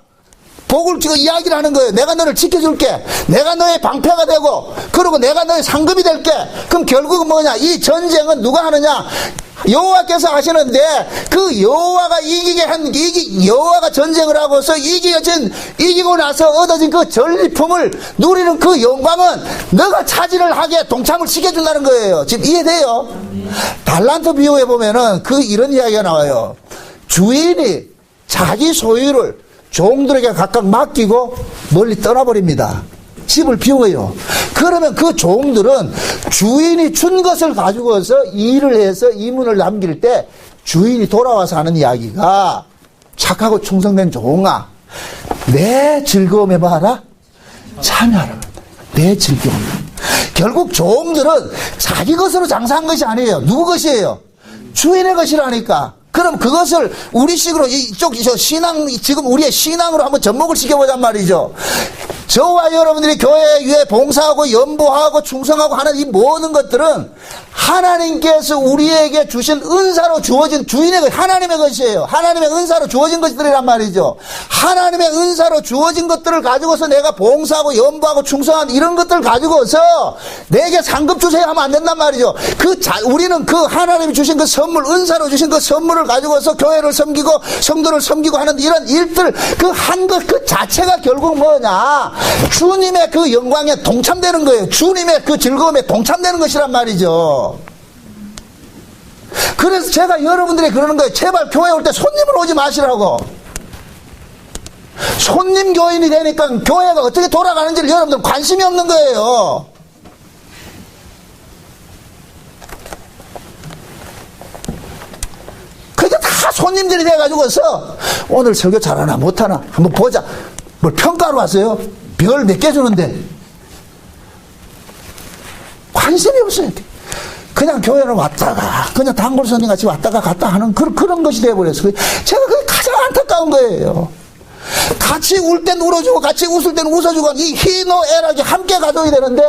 [SPEAKER 1] 복을 주고 이야기를 하는 거예요. 내가 너를 지켜줄게. 내가 너의 방패가 되고 그리고 내가 너의 상급이 될게. 그럼 결국은 뭐냐? 이 전쟁은 누가 하느냐? 여호와께서 하시는데 그 여호와가 여호와가 전쟁을 하고서 이기고 나서 얻어진 그 전리품을 누리는 그 영광은 너가 차지를 하게 동참을 시켜준다는 거예요. 지금 이해돼요? 달란트 비유에 보면은 이런 이야기가 나와요. 주인이 자기 소유를 종들에게 각각 맡기고 멀리 떠나버립니다. 집을 비워요. 그러면 그 종들은 주인이 준 것을 가지고서 일을 해서 이문을 남길 때 주인이 돌아와서 하는 이야기가, 착하고 충성된 종아, 내 즐거움에 봐라, 참여하라. 내 즐거움. 결국 종들은 자기 것으로 장사한 것이 아니에요. 누구 것이에요? 주인의 것이라니까. 그럼 그것을 우리식으로 지금 우리의 신앙으로 한번 접목을 시켜보잔 말이죠. 저와 여러분들이 교회 위에 봉사하고 연보하고 충성하고 하는 이 모든 것들은 하나님께서 우리에게 주신 은사로 주어진 주인의 것, 하나님의 것이에요. 하나님의 은사로 주어진 것들이란 말이죠. 하나님의 은사로 주어진 것들을 가지고서 내가 봉사하고 연보하고 충성한 이런 것들을 가지고서 내게 상급 주세요 하면 안 된단 말이죠. 우리는 그 하나님이 주신 그 선물, 은사로 주신 그 선물을 가지고서 교회를 섬기고 성도를 섬기고 하는 이런 일들, 한 것 그 자체가 결국 뭐냐? 주님의 그 영광에 동참되는 거예요. 주님의 그 즐거움에 동참되는 것이란 말이죠. 그래서 제가 여러분들이 그러는 거예요. 제발 교회 올 때 손님을 오지 마시라고. 손님 교인이 되니까 교회가 어떻게 돌아가는지를 여러분들 관심이 없는 거예요. 그게 다 손님들이 돼가지고서 오늘 설교 잘하나 못하나 한번 보자. 뭘 평가로 왔어요? 별 몇 개 주는데 관심이 없어요. 그냥 교회를 왔다가 그냥 단골 손님 같이 왔다가 갔다 하는 그런 것이 돼버렸어요. 제가 그게 가장 안타까운 거예요. 같이 울 땐 울어주고 같이 웃을 땐 웃어주고 이 희노애락이 함께 가져야 되는데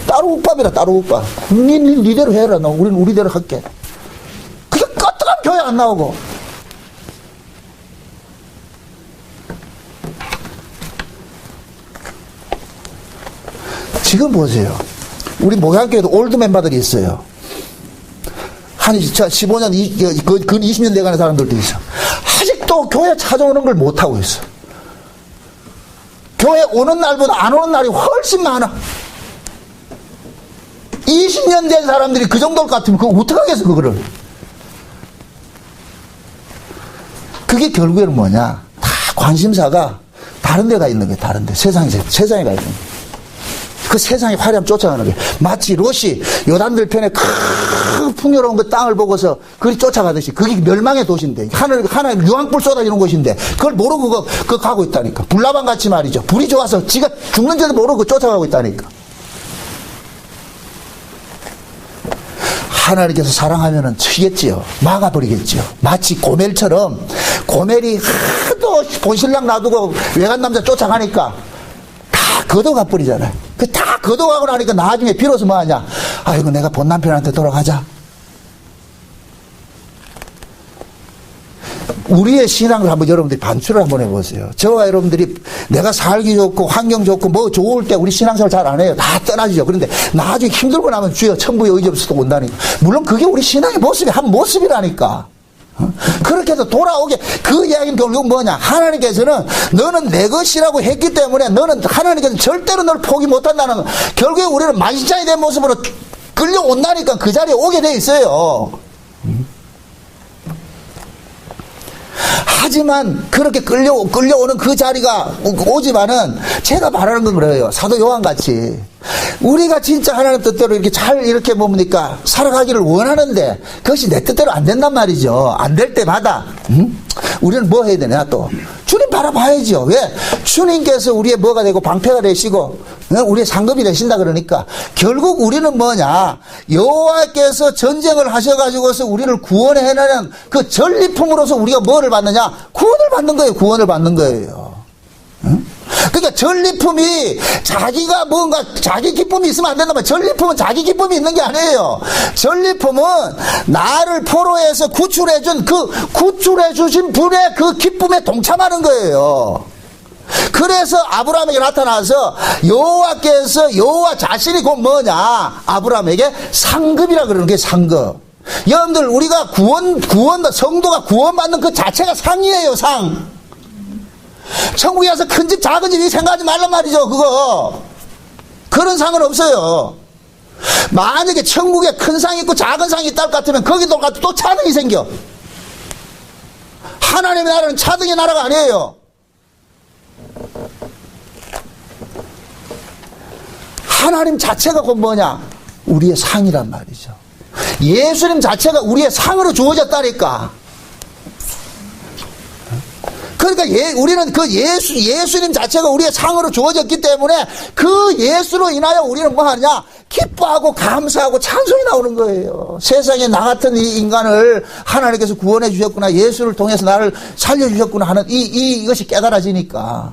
[SPEAKER 1] 따로 국밥이라 따로 국밥. 니대로 해라. 우리는 우리대로 할게. 그게 끄떡하면 교회 안 나오고. 지금 보세요. 우리 목양교회도 올드 멤버들이 있어요. 한 15년, 근 20년 돼가는 사람들도 있어. 아직도 교회 찾아오는 걸 못하고 있어. 교회 오는 날보다 안 오는 날이 훨씬 많아. 20년 된 사람들이 그 정도일 것 같으면 그거 어떡하겠어, 그거를. 그게 결국에는 뭐냐? 다 관심사가 다른 데가 있는 거야, 다른 데. 세상에 가 있는 거야. 그 세상의 화려함 쫓아가는 거예요. 마치 롯이 요단들 편에 큰 풍요로운 그 땅을 보고서 그리 쫓아가듯이 그게 멸망의 도시인데 하나의 유황불 쏟아지는 곳인데 그걸 모르고 그거 가고 있다니까. 불나방 같이 말이죠. 불이 좋아서 지가 죽는지도 모르고 쫓아가고 있다니까. 하나님께서 사랑하면은 치겠지요. 막아버리겠지요. 마치 고멜처럼 고멜이 하도 본신랑 놔두고 외간 남자 쫓아가니까 다 걷어가 버리잖아요. 그 다 걷어가고 나니까 나중에 비로소 뭐 하냐. 아이고 내가 본 남편한테 돌아가자. 우리의 신앙을 한번 여러분들이 반출을 한번 해보세요. 저와 여러분들이 내가 살기 좋고 환경 좋고 뭐 좋을 때 우리 신앙생활 잘 안 해요. 다 떠나지죠. 그런데 나중에 힘들고 나면 주여 천부의 의지 없어도 온다니까. 물론 그게 우리 신앙의 모습이 한 모습이라니까. 그렇게 해서 돌아오게. 그 이야기는 결국 뭐냐. 하나님께서는 너는 내 것이라고 했기 때문에 너는 하나님께서 절대로 너를 포기 못한다는, 결국에 우리는 만신창이 된 모습으로 끌려온다니까. 그 자리에 오게 돼 있어요. 하지만 그렇게 끌려오는 그 자리가 오지만은 제가 말하는 건 그래요. 사도 요한같이 우리가 진짜 하나님 뜻대로 이렇게 잘 이렇게 뭡니까 살아가기를 원하는데 그것이 내 뜻대로 안 된단 말이죠. 안 될 때마다 우리는 뭐 해야 되냐. 또 주님 바라봐야죠. 왜? 주님께서 우리의 뭐가 되고 방패가 되시고 우리의 상급이 되신다. 그러니까 결국 우리는 뭐냐, 여호와께서 전쟁을 하셔가지고서 우리를 구원해내는 그 전리품으로서 우리가 뭐를 받느냐, 구원을 받는 거예요. 구원을 받는 거예요. 그러니까 전리품이 자기가 뭔가 자기 기쁨이 있으면 안 된다면, 전리품은 자기 기쁨이 있는 게 아니에요. 전리품은 나를 포로해서 구출해준 그 구출해주신 분의 그 기쁨에 동참하는 거예요. 그래서 아브라함에게 나타나서 여호와께서, 여호와 자신이 곧 뭐냐, 아브라함에게 상급이라 그러는 게 상급. 여러분들, 우리가 성도가 구원받는 그 자체가 상이에요, 상. 천국에 가서 큰 집, 작은 집, 이 생각하지 말란 말이죠, 그거. 그런 상은 없어요. 만약에 천국에 큰 상이 있고 작은 상이 있다 같으면 거기도 가도 또 차등이 생겨. 하나님의 나라는 차등의 나라가 아니에요. 하나님 자체가 곧 뭐냐? 우리의 상이란 말이죠. 예수님 자체가 우리의 상으로 주어졌다니까. 그러니까 우리는 그 예수님 자체가 우리의 상으로 주어졌기 때문에 그 예수로 인하여 우리는 뭐 하냐? 기뻐하고 감사하고 찬송이 나오는 거예요. 세상에 나 같은 이 인간을 하나님께서 구원해 주셨구나. 예수를 통해서 나를 살려주셨구나 하는 이것이 깨달아지니까.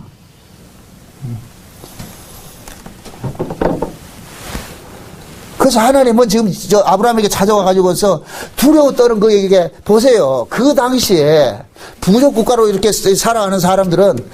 [SPEAKER 1] 그래서 하나님은 지금 저 아브라함에게 찾아와 가지고서 두려워 떠는 거에게 보세요. 그 당시에 부족 국가로 이렇게 살아가는 사람들은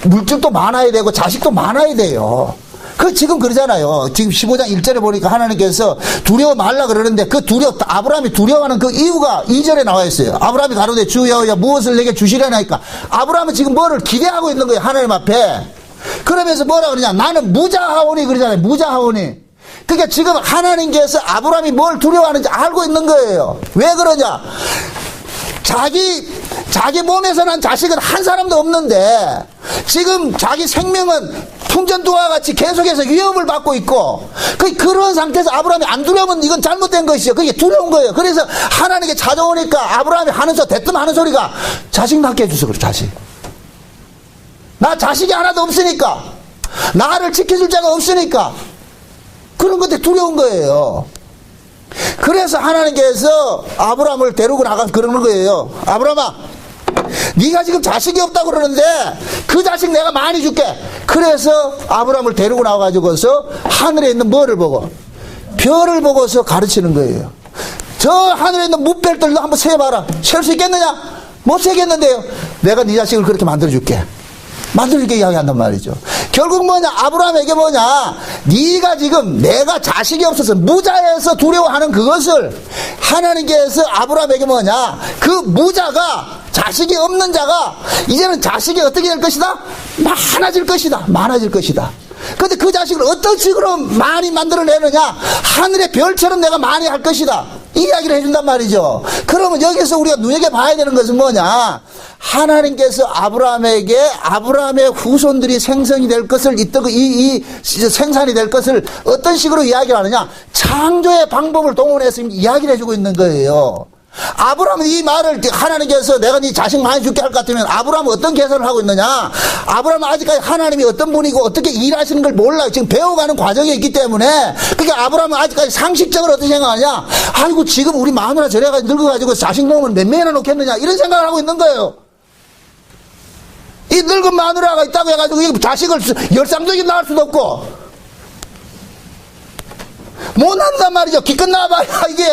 [SPEAKER 1] 물질도 많아야 되고 자식도 많아야 돼요. 그 지금 그러잖아요. 지금 15장 1절에 보니까 하나님께서 두려워 말라 그러는데 그 아브라함이 두려워하는 그 이유가 2절에 나와 있어요. 아브라함이 가로되 주 여호와 무엇을 내게 주시려나이까. 아브라함은 지금 뭐를 기대하고 있는 거예요. 하나님 앞에. 그러면서 뭐라 그러냐. 나는 무자하오니 그러잖아요. 무자하오니. 그러니까 지금 하나님께서 아브라함이 뭘 두려워하는지 알고 있는 거예요. 왜 그러냐? 자기 몸에서 난 자식은 한 사람도 없는데 지금 자기 생명은 풍전두와 같이 계속해서 위협을 받고 있고 그런 상태에서 아브라함이 안 두려우면 이건 잘못된 것이죠. 그게 두려운 거예요. 그래서 하나님께 찾아오니까 아브라함이 대뜸 하는 소리가 자식 낳게 해주소. 그래, 자식. 나 자식이 하나도 없으니까. 나를 지켜줄 자가 없으니까. 그런 것들이 두려운 거예요. 그래서 하나님께서 아브라함을 데리고 나가서 그러는 거예요. 아브라함아, 네가 지금 자식이 없다고 그러는데 그 자식 내가 많이 줄게. 그래서 아브라함을 데리고 나와가지고서 하늘에 있는 뭐를 보고? 별을 보고서 가르치는 거예요. 저 하늘에 있는 무별들도 한번 세봐라. 셀 수 있겠느냐? 못 세겠는데요. 내가 네 자식을 그렇게 만들어줄게. 만들게 이야기한단 말이죠. 결국 뭐냐? 아브라함에게 뭐냐? 네가 지금 내가 자식이 없어서 무자에서 두려워하는 그것을 하나님께서 아브라함에게 뭐냐? 그 무자가 자식이 없는 자가 이제는 자식이 어떻게 될 것이다? 많아질 것이다. 많아질 것이다. 근데 그 자식을 어떤 식으로 많이 만들어내느냐? 하늘의 별처럼 내가 많이 할 것이다. 이 이야기를 해준단 말이죠. 그러면 여기서 우리가 눈여겨봐야 되는 것은 뭐냐? 하나님께서 아브라함의 후손들이 생성이 될 것을, 생산이 될 것을 어떤 식으로 이야기를 하느냐? 창조의 방법을 동원해서 이야기를 해주고 있는 거예요. 아브라함은 이 말을 하나님께서 내가 네 자식 많이 줄게 할 것 같으면 아브라함은 어떤 계산을 하고 있느냐? 아브라함은 아직까지 하나님이 어떤 분이고 어떻게 일하시는 걸 몰라요. 지금 배워가는 과정에 있기 때문에. 그러니까 아브라함은 아직까지 상식적으로 어떻게 생각하냐? 아이고 지금 우리 마누라 저래가지고 늙어가지고 자식 놓으면 몇 명이나 놓겠느냐? 이런 생각을 하고 있는 거예요. 이 늙은 마누라가 있다고 해가지고 자식을 10쌍둥이 낳을 수도 없고 못 낳는단 말이죠. 기껏 낳아봐야 이게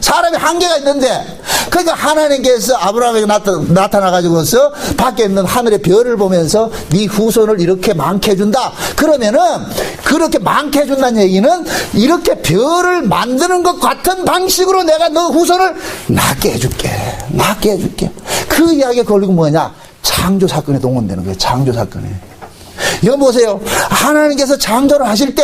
[SPEAKER 1] 사람이 한계가 있는데. 그러니까 하나님께서 아브라함에게 나타나가지고서 밖에 있는 하늘의 별을 보면서 네 후손을 이렇게 많게 해준다. 그러면은 그렇게 많게 해준다는 얘기는 이렇게 별을 만드는 것 같은 방식으로 내가 너 후손을 낳게 해줄게. 낳게 해줄게. 그 이야기에 걸리고 뭐냐? 창조 사건에 동원되는 거예요. 창조 사건에. 이거 보세요. 하나님께서 창조를 하실 때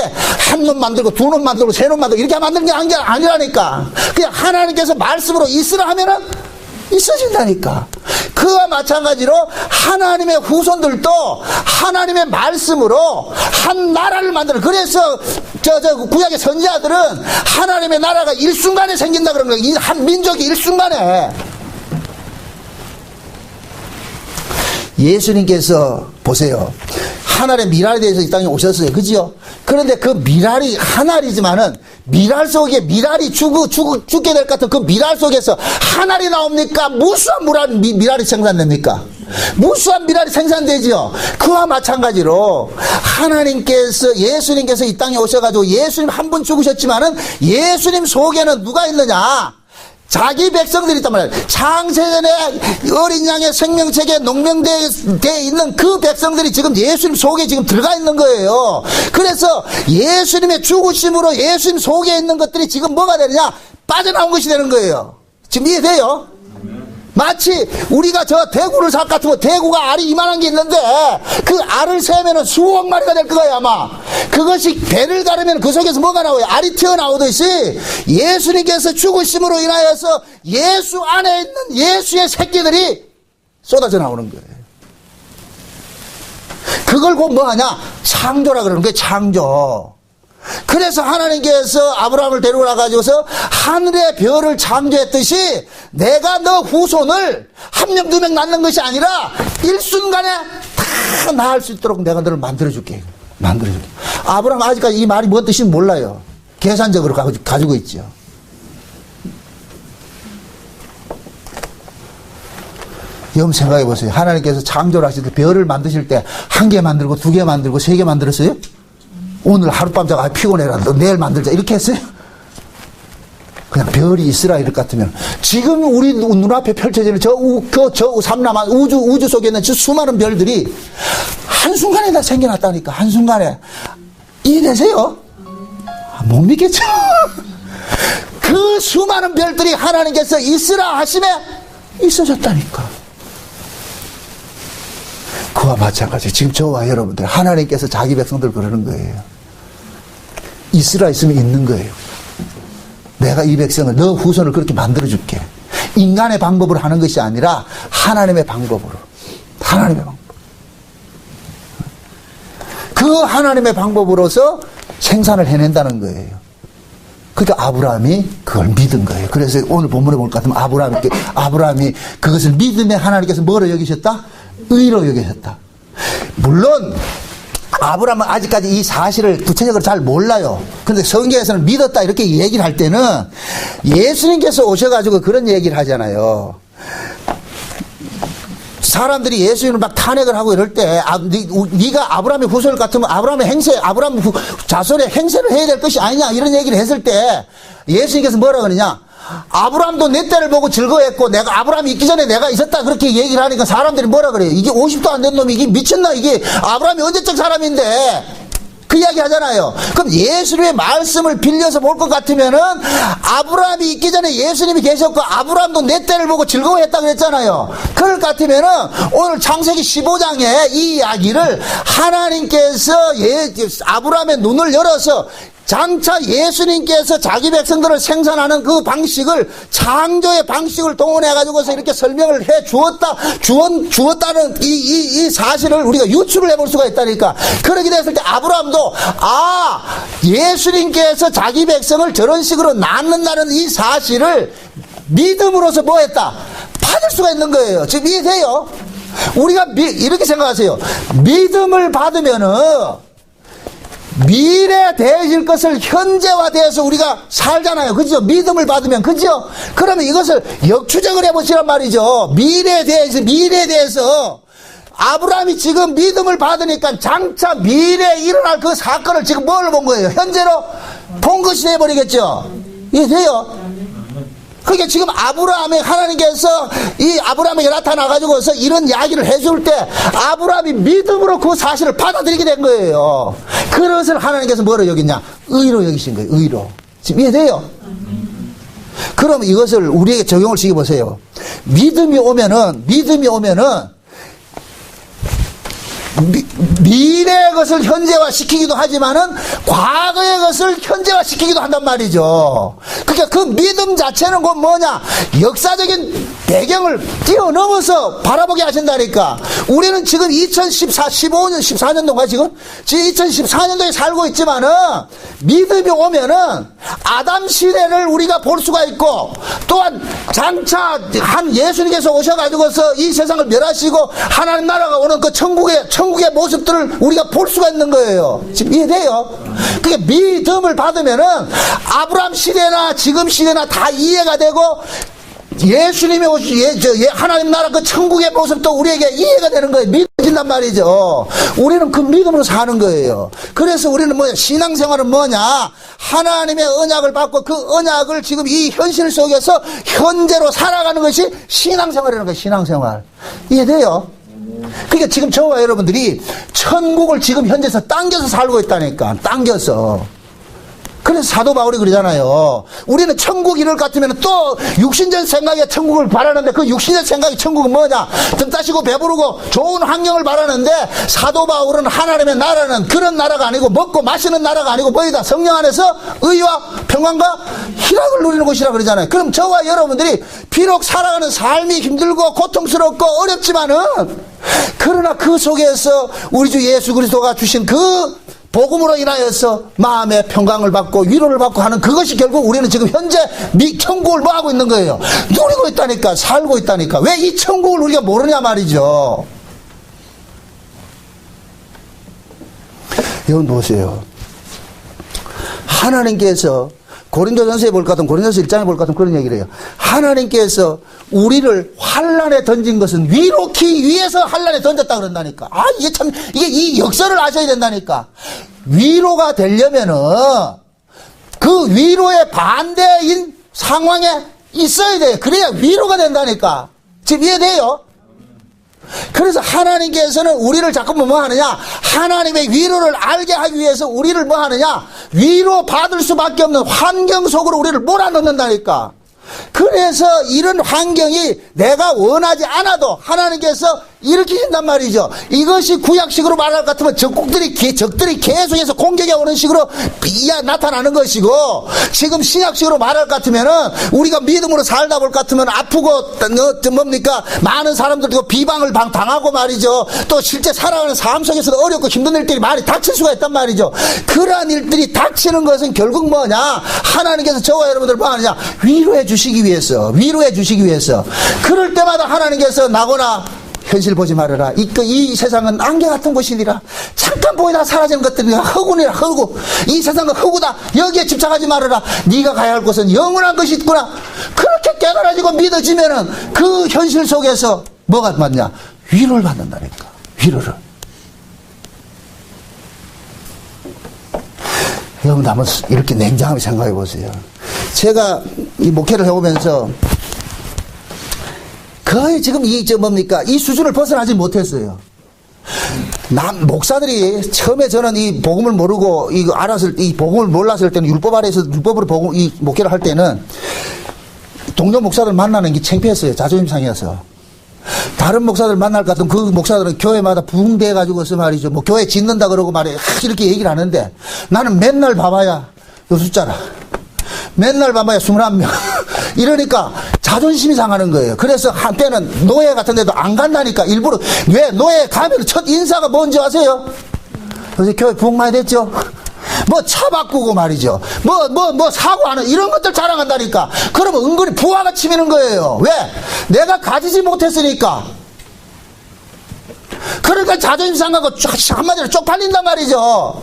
[SPEAKER 1] 한 놈 만들고 두 놈 만들고 세 놈 만들고 이렇게 만드는 게 아니라니까. 그냥 하나님께서 말씀으로 있으라 하면은 있어진다니까. 그와 마찬가지로 하나님의 후손들도 하나님의 말씀으로 한 나라를 만드는. 그래서 구약의 선지자들은 하나님의 나라가 일순간에 생긴다 그런 거예요. 한 민족이 일순간에. 예수님께서 보세요. 하늘의 미랄에 대해서 이 땅에 오셨어요. 그죠? 그런데 그 미랄이 하늘이지만은 미랄 속에 미랄이 죽게 될 것 같은 그 미랄 속에서 하늘이 나옵니까? 무수한 미랄이 생산됩니까? 무수한 미랄이 생산되지요. 그와 마찬가지로 예수님께서 이 땅에 오셔가지고 예수님 한 분 죽으셨지만은 예수님 속에는 누가 있느냐? 자기 백성들이 있단 말이에요. 창세전에 어린 양의 생명책에 농명되어 있는 그 백성들이 지금 예수님 속에 지금 들어가 있는 거예요. 그래서 예수님의 죽으심으로 예수님 속에 있는 것들이 지금 뭐가 되느냐? 빠져나온 것이 되는 거예요. 지금 이해돼요? 마치 우리가 저 대구를 살 같으면 대구가 알이 이만한 게 있는데 그 알을 세면은 수억 마리가 될 거예요 아마. 그것이 배를 가르면 그 속에서 뭐가 나와요? 알이 튀어나오듯이 예수님께서 죽으심으로 인하여서 예수 안에 있는 예수의 새끼들이 쏟아져 나오는 거예요. 그걸 곧 뭐하냐? 창조라 그러는 거예요. 창조. 그래서 하나님께서 아브라함을 데리고 나가지고서 하늘의 별을 창조했듯이 내가 너 후손을 한 명, 두 명 낳는 것이 아니라 일순간에 다 낳을 수 있도록 내가 너를 만들어줄게. 만들어줄게. 아브라함 아직까지 이 말이 뭔 뜻인지 몰라요. 계산적으로 가지고 있죠. 여러분 생각해 보세요. 하나님께서 창조를 하실 때 별을 만드실 때 한 개 만들고 두 개 만들고 세 개 만들었어요? 오늘 하룻밤 자고 피곤해라 너 내일 만들자 이렇게 했어요? 그냥 별이 있으라 이럴 것 같으면 지금 우리 눈앞에 펼쳐지는 저 삼라만 우주 속에 있는 저 수많은 별들이 한순간에 다 생겨났다니까. 한순간에. 이해되세요? 못 믿겠죠? 그 수많은 별들이 하나님께서 있으라 하심에 있어졌다니까. 그와 마찬가지. 지금 저와 여러분들 하나님께서 자기 백성들 그러는 거예요. 있으라 있으면 있는 거예요. 내가 이 백성을 너 후손을 그렇게 만들어줄게. 인간의 방법으로 하는 것이 아니라 하나님의 방법으로. 하나님의 방법. 그 하나님의 방법으로서 생산을 해낸다는 거예요. 그러니까 아브라함이 그걸 믿은 거예요. 그래서 오늘 본문에 볼 것 같으면 아브라함이 그것을 믿음에 하나님께서 뭐로 여기셨다? 의로 여기셨다. 물론 아브라함은 아직까지 이 사실을 구체적으로 잘 몰라요. 그런데 성경에서는 믿었다 이렇게 얘기를 할 때는 예수님께서 오셔가지고 그런 얘기를 하잖아요. 사람들이 예수님을 막 탄핵을 하고 이럴 때 네가 아브라함의 후손 같으면 아브라함의 자손의 행세를 해야 될 것이 아니냐 이런 얘기를 했을 때 예수님께서 뭐라 그러냐? 아브라함도 내 때를 보고 즐거워했고 내가 아브라함이 있기 전에 내가 있었다 그렇게 얘기를 하니까 사람들이 뭐라 그래요? 이게 50도 안 된 놈이 이게 미쳤나 이게 아브라함이 언제적 사람인데 그 이야기 하잖아요. 그럼 예수님의 말씀을 빌려서 볼 것 같으면은 아브라함이 있기 전에 예수님이 계셨고 아브라함도 내 때를 보고 즐거워했다 그랬잖아요. 그럴 것 같으면은 오늘 창세기 15장에 이 이야기를 하나님께서 아브라함의 눈을 열어서 장차 예수님께서 자기 백성들을 생산하는 그 방식을 창조의 방식을 동원해가지고서 이렇게 설명을 해 주었다는 이 사실을 우리가 유추를 해볼 수가 있다니까. 그렇게 됐을 때 아브라함도 예수님께서 자기 백성을 저런 식으로 낳는다는 이 사실을 믿음으로서 뭐 했다? 받을 수가 있는 거예요. 지금 이해돼요? 우리가 이렇게 생각하세요. 믿음을 받으면은 미래에 되어질 것을 현재화되어서 우리가 살잖아요. 그죠? 믿음을 받으면. 그죠? 그러면 이것을 역추적을 해보시란 말이죠. 미래에 대해서 아브라함이 지금 믿음을 받으니까 장차 미래에 일어날 그 사건을 지금 뭘로 본 거예요? 현재로 본 것이 돼버리겠죠? 이해돼요? 그게 지금 하나님께서 이 아브라함에게 나타나가지고서 이런 이야기를 해줄 때 아브라함이 믿음으로 그 사실을 받아들이게 된 거예요. 그것을 하나님께서 뭐로 여겼냐? 의로 여기신 거예요. 의로. 지금 이해돼요? 그럼 이것을 우리에게 적용을 시켜보세요. 믿음이 오면은 미래의 것을 현재화시키기도 하지만은 과거의 것을 현재화시키기도 한단 말이죠. 그러니까 그 믿음 자체는 곧 뭐냐? 역사적인 배경을 뛰어넘어서 바라보게 하신다니까. 우리는 지금 14년도인가 지금 2014년도에 살고 있지만은 믿음이 오면은 아담 시대를 우리가 볼 수가 있고 또한 장차 한 예수님께서 오셔가지고서 이 세상을 멸하시고 하나님 나라가 오는 그 천국의 모습들을 우리가 볼 수가 있는 거예요. 지금 이해돼요? 그게 믿음을 받으면은 아브라함 시대나 지금 시대나 다 이해가 되고 예수님이 하나님 나라 그 천국의 모습도 우리에게 이해가 되는 거예요. 믿어진단 말이죠. 우리는 그 믿음으로 사는 거예요. 그래서 우리는 신앙생활은 뭐냐? 하나님의 언약을 받고 그 언약을 지금 이 현실 속에서 현재로 살아가는 것이 신앙생활이라는 거예요. 신앙생활. 이해돼요? 그러니까 지금 저와 여러분들이 천국을 지금 현재서 당겨서 살고 있다니까. 당겨서. 그래서 사도 바울이 그러잖아요. 우리는 천국 이룰 것 같으면 또 육신적 생각에 천국을 바라는데 그 육신적 생각이 천국은 뭐냐? 등 따시고 배부르고 좋은 환경을 바라는데 사도 바울은 하나님의 나라는 그런 나라가 아니고 먹고 마시는 나라가 아니고 뭐이다? 성령 안에서 의와 평안과 희락을 누리는 곳이라 그러잖아요. 그럼 저와 여러분들이 비록 살아가는 삶이 힘들고 고통스럽고 어렵지만은 그러나 그 속에서 우리 주 예수 그리스도가 주신 그 복음으로 인하여서 마음의 평강을 받고 위로를 받고 하는 그것이 결국 우리는 지금 현재 천국을 뭐 하고 있는 거예요? 누리고 있다니까, 살고 있다니까. 왜 이 천국을 우리가 모르냐 말이죠. 여러분 보세요. 하나님께서 고린도전서에 볼 것 같으면 고린도서 1장에 볼 것 같으면 그런 얘기를 해요. 하나님께서 우리를 환난에 던진 것은 위로키 위해서 환난에 던졌다 그런다니까. 아, 이게 참, 이게 이 역설을 아셔야 된다니까. 위로가 되려면은 그 위로의 반대인 상황에 있어야 돼요. 그래야 위로가 된다니까. 지금 이해돼요? 그래서 하나님께서는 우리를 자꾸만 뭐 하느냐? 하나님의 위로를 알게 하기 위해서 우리를 뭐 하느냐? 위로 받을 수밖에 없는 환경 속으로 우리를 몰아넣는다니까. 그래서 이런 환경이 내가 원하지 않아도 하나님께서 일으키신단 말이죠. 이것이 구약식으로 말할 것 같으면 적들이 계속해서 공격해 오는 식으로 나타나는 것이고, 지금 신약식으로 말할 것 같으면은 우리가 믿음으로 살다 볼 것 같으면 아프고 뭡니까 많은 사람들도 비방을 당하고 말이죠. 또 실제 살아가는 삶 속에서도 어렵고 힘든 일들이 많이 닥칠 수가 있단 말이죠. 그러한 일들이 닥치는 것은 결국 뭐냐? 하나님께서 저와 여러분들 뭐 하느냐? 위로해 주시기 위해서. 그럴 때마다 하나님께서 나거나 현실 보지 말아라. 이 세상은 안개 같은 곳이니라. 잠깐 보이다 사라지는 것들이 허구니라. 허구. 이 세상은 허구다. 여기에 집착하지 말아라. 네가 가야 할 곳은 영원한 것이 있구나. 그렇게 깨달아지고 믿어지면은 그 현실 속에서 뭐가 맞냐? 위로를 받는다니까. 위로를. 여러분 한번 이렇게 냉정하게 생각해 보세요. 제가 이 목회를 해오면서 거의 지금 이 수준을 벗어나지 못했어요. 목사들이 처음에 저는 이 복음을 모르고 이 복음을 몰랐을 때는 율법 아래에서 율법으로 이 목회를 할 때는 동료 목사들 만나는 게 창피했어요. 자존심 상해서. 다른 목사들 만날 것 같으면 그 목사들은 교회마다 부흥돼가지고서 말이죠. 뭐 교회 짓는다 그러고 말이에요. 이렇게 얘기를 하는데 나는 맨날 봐봐야 요 숫자라. 맨날 봐봐야 21명. 이러니까 자존심이 상하는 거예요. 그래서 한때는 노예 같은 데도 안 간다니까. 일부러. 왜? 노예 가면 첫 인사가 뭔지 아세요? 요새 교회 부흥 많이 됐죠? 뭐 차 바꾸고 말이죠. 뭐 사고하는 이런 것들 자랑한다니까. 그러면 은근히 부하가 치미는 거예요. 왜? 내가 가지지 못했으니까. 그러니까 자존심 상하고 한마디로 쪽팔린단 말이죠.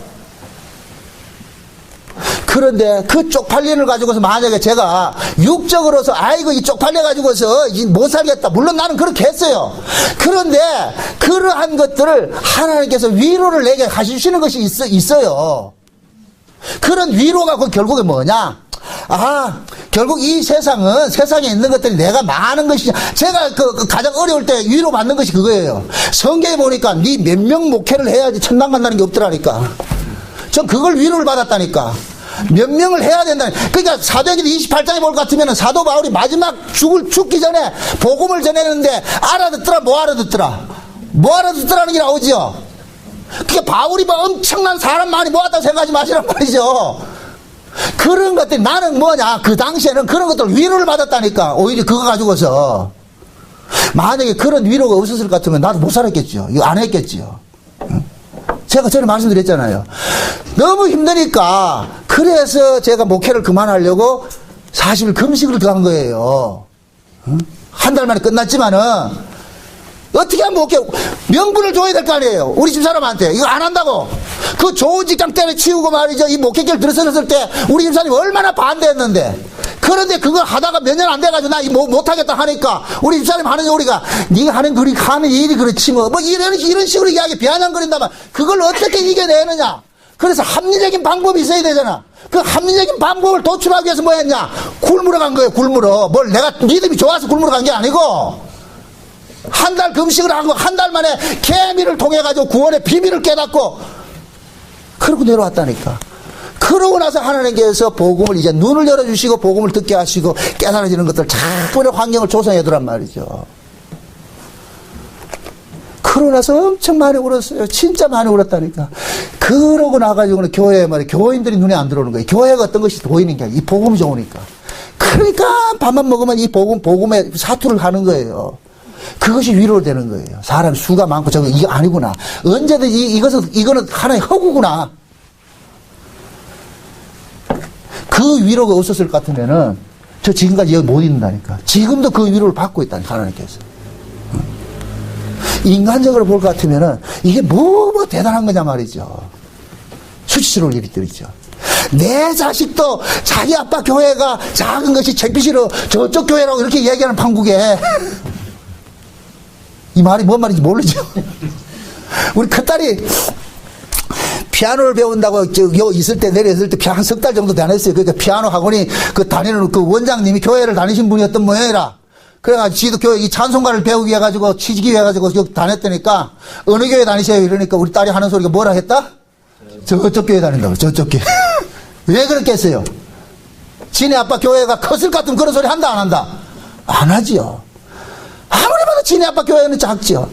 [SPEAKER 1] 그런데 그 쪽팔림을 가지고서 만약에 제가 육적으로서 아이고 이 쪽팔려 가지고서 못 살겠다. 물론 나는 그렇게 했어요. 그런데 그러한 것들을 하나님께서 위로를 내게 하시는 것이 있어요. 그런 위로가 결국에 뭐냐? 결국 이 세상에 있는 것들이 내가 많은 것이냐. 제가 가장 어려울 때 위로 받는 것이 그거예요. 성경에 보니까 네 몇 명 목회를 해야지 천당 간다는 게 없더라니까. 전 그걸 위로를 받았다니까. 몇 명을 해야 된다. 그러니까 사도행전 28장에 볼 것 같으면 사도 바울이 마지막 죽기 전에 복음을 전했는데 알아듣더라, 뭐 알아듣더라? 뭐 알아듣더라는 게 나오죠. 그게 바울이 뭐 엄청난 사람 많이 모았다고 생각하지 마시란 말이죠. 그런 것들이 나는 뭐냐? 그 당시에는 그런 것들 위로를 받았다니까. 오히려 그거 가지고서 만약에 그런 위로가 없었을 것 같으면 나도 못 살았겠죠. 이거 안 했겠죠. 제가 전에 말씀드렸잖아요. 너무 힘드니까 그래서 제가 목회를 그만하려고 40일 금식을 들어간 거예요. 한 달 만에 끝났지만은 어떻게 하면 목회 명분을 줘야 될 거 아니에요. 우리 집사람한테 이거 안 한다고. 그 좋은 직장 때려치우고 말이죠. 이 목회길 들어섰을 때 우리 집사람이 얼마나 반대했는데. 그런데 그걸 하다가 몇 년 안 돼가지고 나 못하겠다 하니까 우리 집사님 하는 우리가 네가 하는 일이 그렇지 뭐 이런 식으로 이야기 비아냥거린다면 그걸 어떻게 이겨내느냐. 그래서 합리적인 방법이 있어야 되잖아. 그 합리적인 방법을 도출하기 위해서 뭐 했냐. 굶으러 간 거예요. 굶으러. 뭘 내가 믿음이 좋아서 굶으러 간 게 아니고 한 달 금식을 하고 한 달 만에 계미를 통해 가지고 구원의 비밀을 깨닫고 그러고 내려왔다니까. 그 그러고 나서 하나님께서 복음을 이제 눈을 열어주시고 복음을 듣게 하시고 깨달아지는 것들 자꾸 환경을 조성해 두란 말이죠. 그러고 나서 엄청 많이 울었어요. 진짜 많이 울었다니까. 그러고 나가지고는 교회에 말이에요. 교인들이 눈에 안 들어오는 거예요. 교회가 어떤 것이 보이는 게 아니라 이 복음이 좋으니까. 그러니까 밥만 먹으면 이 복음에 사투를 하는 거예요. 그것이 위로가 되는 거예요. 사람 수가 많고 저거 이거 아니구나. 언제든지 이거는 하나의 허구구나. 그 위로가 없었을 것 같으면은 저 지금까지 여기 못 있는다니까. 지금도 그 위로를 받고 있다니까 하나님께서. 인간적으로 볼 것 같으면은 이게 뭐 대단한 거냐 말이죠. 수치스러울 일들이죠. 내 자식도 자기 아빠 교회가 작은 것이 창피시러 저쪽 교회라고 이렇게 얘기하는 판국에 이 말이 뭔 말인지 모르죠. 우리 큰딸이 피아노를 배운다고 요 있을 때 내려있을 때 한 석 달 정도 다녔어요. 그러니까 피아노 학원이 그 다니는 그 원장님이 교회를 다니신 분이었던 모양이라. 그래가지고 지도 교회 이 찬송가를 배우기 해가지고 취직이 해가지고 여기 다녔다니까 어느 교회 다니세요? 이러니까 우리 딸이 하는 소리가 뭐라 했다? 저쪽 교회 다닌다고. 저쪽 교회. 왜 그랬겠어요? 지네 아빠 교회가 컸을 것 같으면 그런 소리 한다 안 한다? 안 하지요. 아무리 봐도 지네 아빠 교회는 작지요.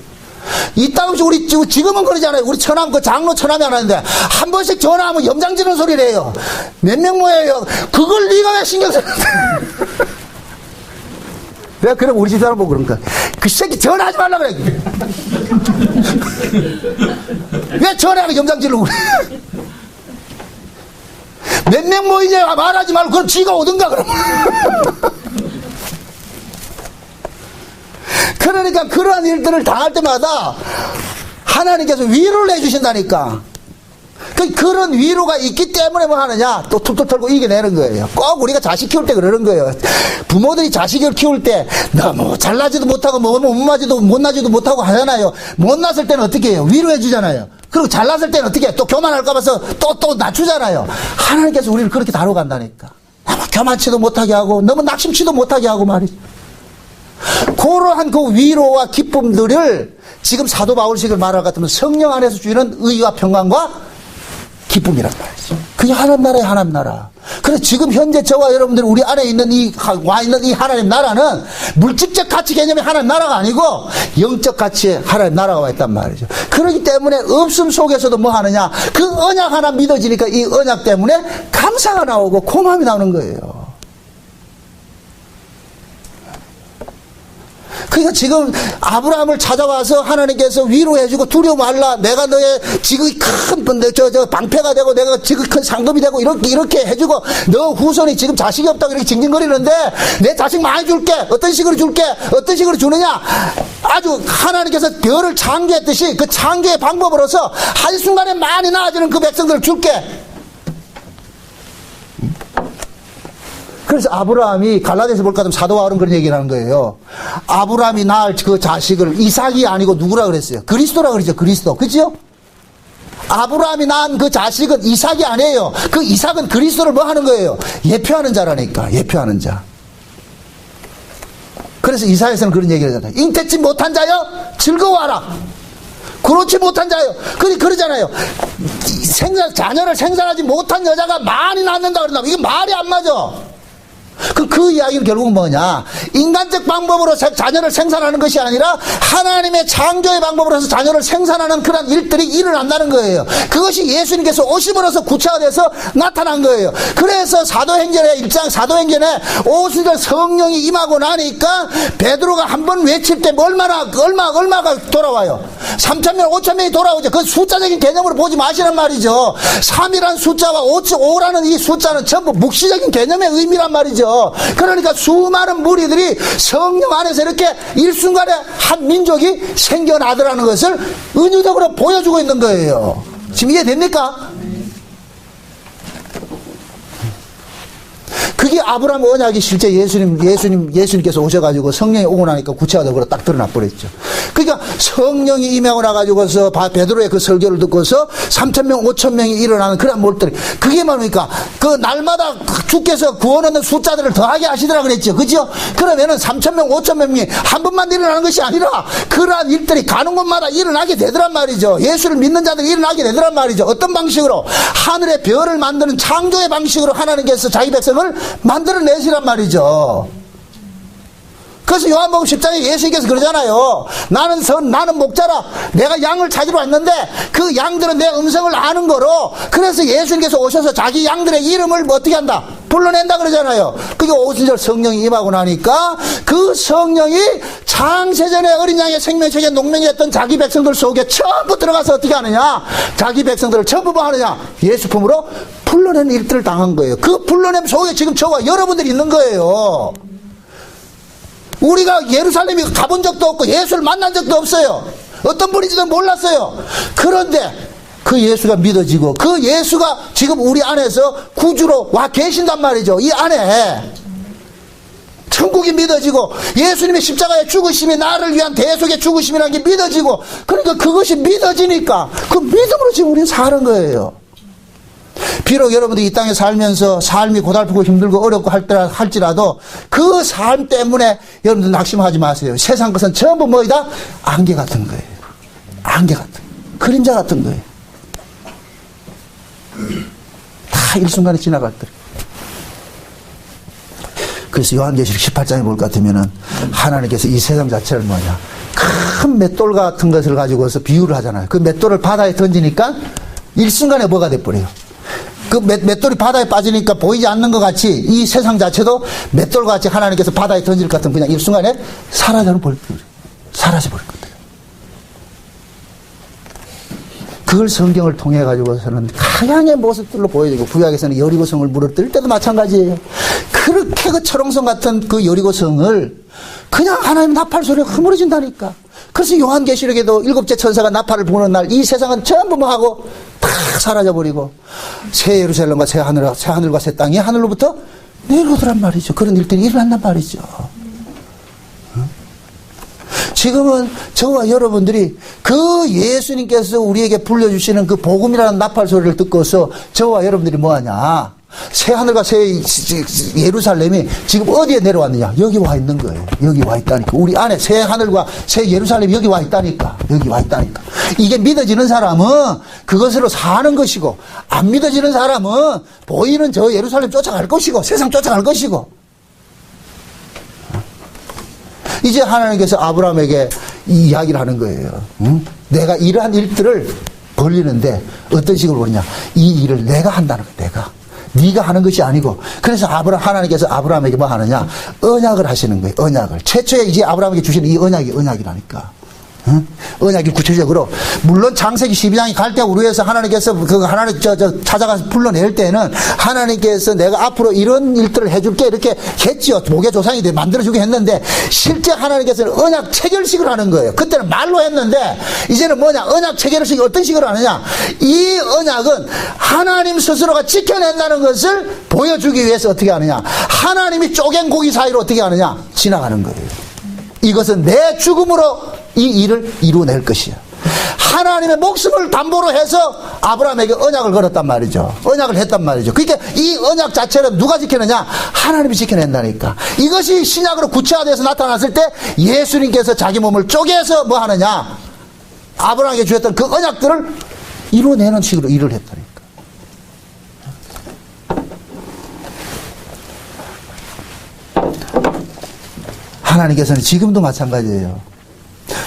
[SPEAKER 1] 이따 없이 우리 지금은 그러잖아요. 우리 처남 그 장로 처남이 안 하는데 한 번씩 전화하면 염장지는 소리를 해요. 몇 명 모여요. 그걸 네가 왜 신경 쓰는데? 내가 그럼 우리 집사람 보고 그런 거야. 그 새끼 전화하지 말라 그래. 왜 전화하고 염장지르고 그래? 몇 명 모이냐 말하지 말고 그럼 지가 오든가 그러면. 그러니까 그러한 일들을 당할 때마다 하나님께서 위로를 해주신다니까. 그런 위로가 있기 때문에 뭐 하느냐? 또 툭툭 털고 이겨내는 거예요. 꼭 우리가 자식 키울 때 그러는 거예요. 부모들이 자식을 키울 때 너무 잘나지도 못하고 못나지도 못하고 하잖아요. 못났을 때는 어떻게 해요? 위로해 주잖아요. 그리고 잘났을 때는 어떻게 해요? 또 교만할까 봐서 또 낮추잖아요. 하나님께서 우리를 그렇게 다루고 간다니까. 너무 교만치도 못하게 하고 너무 낙심치도 못하게 하고 말이죠. 그러한 그 위로와 기쁨들을 지금 사도 바울식을 말할 것 같으면 성령 안에서 주시는 의와 평강과 기쁨이란 말이죠. 그게 하나님 나라예요, 하나님 나라. 그래서 지금 현재 저와 여러분들 우리 안에 있는 와 있는 이 하나님 나라는 물질적 가치 개념의 하나님 나라가 아니고 영적 가치의 하나님 나라가 와 있단 말이죠. 그렇기 때문에 없음 속에서도 뭐 하느냐? 그 언약 하나 믿어지니까 이 언약 때문에 감사가 나오고 고마움이 나오는 거예요. 그러니까 지금 아브라함을 찾아와서 하나님께서 위로해주고 두려워 말라. 내가 너의 지극히 큰 방패가 되고 내가 지극히 큰 상급이 되고 이렇게 해주고 너 후손이 지금 자식이 없다고 이렇게 징징거리는데 내 자식 많이 줄게. 어떤 식으로 줄게. 어떤 식으로 주느냐. 아주 하나님께서 별을 창조했듯이 그 창조의 방법으로서 한순간에 많이 나아지는 그 백성들을 줄게. 그래서 아브라함이 갈라디아서 볼까 하면 사도 바울은 그런 얘기를 하는 거예요. 아브라함이 낳을 그 자식을 이삭이 아니고 누구라 그랬어요? 그리스도라 그러죠. 그리스도. 그죠? 아브라함이 낳은 그 자식은 이삭이 아니에요. 그 이삭은 그리스도를 뭐 하는 거예요? 예표하는 자라니까. 예표하는 자. 그래서 이사야서는 그런 얘기를 하잖아요. 잉태치 못한 자여 즐거워하라. 그렇지 못한 자요. 그러잖아요. 자녀를 생산하지 못한 여자가 많이 낳는다 그런다. 이게 말이 안 맞아. 그 이야기는 결국은 뭐냐? 인간적 방법으로 자녀를 생산하는 것이 아니라 하나님의 창조의 방법으로서 자녀를 생산하는 그런 일들이 일어난다는 거예요. 그것이 예수님께서 오심으로써 구체화돼서 나타난 거예요. 그래서 사도행전의 1장 사도행전에 오순절 성령이 임하고 나니까 베드로가 한번 외칠 때 얼마가 돌아와요? 3,000명, 5,000명이 돌아오죠. 그 숫자적인 개념으로 보지 마시란 말이죠. 3이라는 숫자와 5라는 이 숫자는 전부 묵시적인 개념의 의미란 말이죠. 그러니까 수많은 무리들이 성령 안에서 이렇게 일순간에 한 민족이 생겨나더라는 것을 은유적으로 보여주고 있는 거예요. 지금 이해됩니까? 그게 아브라함 언약이 실제 예수님께서 오셔가지고 성령이 오고 나니까 구체화적으로 딱 드러나 버렸죠. 그러니까 성령이 임하고 나가지고서 베드로의 그 설교를 듣고서 3,000명, 5,000명이 일어나는 그런 몰들. 그게 뭡니까? 그 날마다 주께서 구원하는 숫자들을 더하게 하시더라 그랬죠. 그죠? 그러면은 3,000명, 5,000명이 한 번만 일어나는 것이 아니라 그러한 일들이 가는 곳마다 일어나게 되더란 말이죠. 예수를 믿는 자들이 일어나게 되더란 말이죠. 어떤 방식으로? 하늘의 별을 만드는 창조의 방식으로 하나님께서 자기 백성을 만들어내시란 말이죠. 그래서 요한복음 10장에 예수님께서 그러잖아요. 나는 목자라 내가 양을 찾으러 왔는데 그 양들은 내 음성을 아는 거로, 그래서 예수님께서 오셔서 자기 양들의 이름을 뭐 어떻게 한다? 불러낸다 그러잖아요. 그게 오순절 성령이 임하고 나니까 그 성령이 창세전에 어린 양의 생명책에 농명이 했던 자기 백성들 속에 전부 들어가서 어떻게 하느냐? 자기 백성들을 전부 뭐 하느냐? 예수 품으로 불러내는 일들을 당한 거예요. 그 불러냄 속에 지금 저와 여러분들이 있는 거예요. 우리가 예루살렘에 가본 적도 없고 예수를 만난 적도 없어요. 어떤 분인지도 몰랐어요. 그런데 그 예수가 믿어지고 그 예수가 지금 우리 안에서 구주로 와 계신단 말이죠. 이 안에 천국이 믿어지고 예수님의 십자가의 죽으심이 나를 위한 대속의 죽으심이라는 게 믿어지고, 그러니까 그것이 믿어지니까 그 믿음으로 지금 우리는 사는 거예요. 비록 여러분들이 이 땅에 살면서 삶이 고달프고 힘들고 어렵고 할지라도 그 삶 때문에 여러분들 낙심하지 마세요. 세상 것은 전부 뭐이다? 안개 같은 거예요. 안개 같은 거예요. 그림자 같은 거예요. 다 일순간에 지나갈 때. 그래서 요한계시록 18장에 볼 것 같으면은 하나님께서 이 세상 자체를 뭐냐, 큰 맷돌 같은 것을 가지고서 비유를 하잖아요. 그 맷돌을 바다에 던지니까 일순간에 뭐가 돼버려요. 그 맷돌이 바다에 빠지니까 보이지 않는 것 같이 이 세상 자체도 맷돌 같이 하나님께서 바다에 던질 것 같은 그냥 일순간에 사라져버릴 거예요. 사라져버릴 거예요. 그걸 성경을 통해 가지고서는 다양한 모습들로 보여지고, 구약에서는 여리고성을 무너뜨릴 때도 마찬가지예요. 그렇게 그 철옹성 같은 그 여리고성을 그냥 하나님 나팔 소리가 흐물어진다니까. 그래서 요한계시록에도 7째 천사가 나팔을 부는 날 이 세상은 전부 뭐 하고 다 사라져버리고 새 예루살렘과 새 하늘과 새 땅이 하늘로부터 내려오더란 말이죠. 그런 일들이 일어난단 말이죠. 지금은 저와 여러분들이 그 예수님께서 우리에게 불려주시는 그 복음이라는 나팔 소리를 듣고서 저와 여러분들이 뭐하냐, 새 하늘과 새 예루살렘이 지금 어디에 내려왔느냐? 여기 와 있는 거예요. 여기 와 있다니까. 우리 안에 새 하늘과 새 예루살렘이 여기 와 있다니까. 여기 와 있다니까. 이게 믿어지는 사람은 그것으로 사는 것이고, 안 믿어지는 사람은 보이는 저 예루살렘 쫓아갈 것이고, 세상 쫓아갈 것이고. 이제 하나님께서 아브라함에게 이 이야기를 하는 거예요. 응? 내가 이러한 일들을 벌리는데 어떤 식으로 벌리냐? 이 일을 내가 한다는 거야. 내가. 네가 하는 것이 아니고. 그래서 하나님께서 아브라함에게 뭐 하느냐? 언약을 하시는 거예요. 언약을. 최초에 이제 아브라함에게 주시는 이 언약이 언약이라니까. 응? 언약이 구체적으로, 물론 창세기 12장이 갈 때 우리에서 하나님께서 하나님 찾아가서 불러낼 때는 하나님께서 내가 앞으로 이런 일들을 해줄게 이렇게 했지요. 목의 조상이 만들어주게 했는데, 실제 하나님께서는 언약 체결식을 하는 거예요. 그때는 말로 했는데 이제는 뭐냐? 언약 체결식이 어떤 식으로 하느냐? 이 언약은 하나님 스스로가 지켜낸다는 것을 보여주기 위해서 어떻게 하느냐? 하나님이 쪼갠 고기 사이로 어떻게 하느냐? 지나가는 거예요. 이것은 내 죽음으로 이 일을 이루어낼 것이야. 하나님의 목숨을 담보로 해서 아브라함에게 언약을 걸었단 말이죠. 언약을 했단 말이죠. 그러니까 이 언약 자체는 누가 지켜내냐? 하나님이 지켜낸다니까. 이것이 신약으로 구체화돼서 나타났을 때 예수님께서 자기 몸을 쪼개서 뭐 하느냐? 아브라함에게 주었던 그 언약들을 이루어내는 식으로 일을 했다니까. 하나님께서는 지금도 마찬가지예요.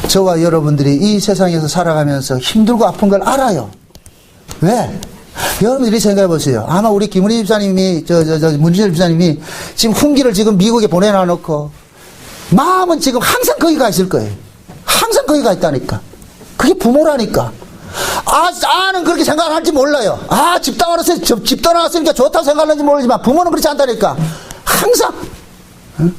[SPEAKER 1] 저와 여러분들이 이 세상에서 살아가면서 힘들고 아픈 걸 알아요. 왜? 여러분들이 생각해 보세요. 아마 우리 김은희 집사님이, 문진열 집사님이 지금 훈기를 지금 미국에 보내놔 놓고 마음은 지금 항상 거기 가 있을 거예요. 항상 거기 가 있다니까. 그게 부모라니까. 아는 그렇게 생각할지 몰라요. 집 떠나왔으니까 좋다고 생각하는지 모르지만 부모는 그렇지 않다니까. 항상. 응?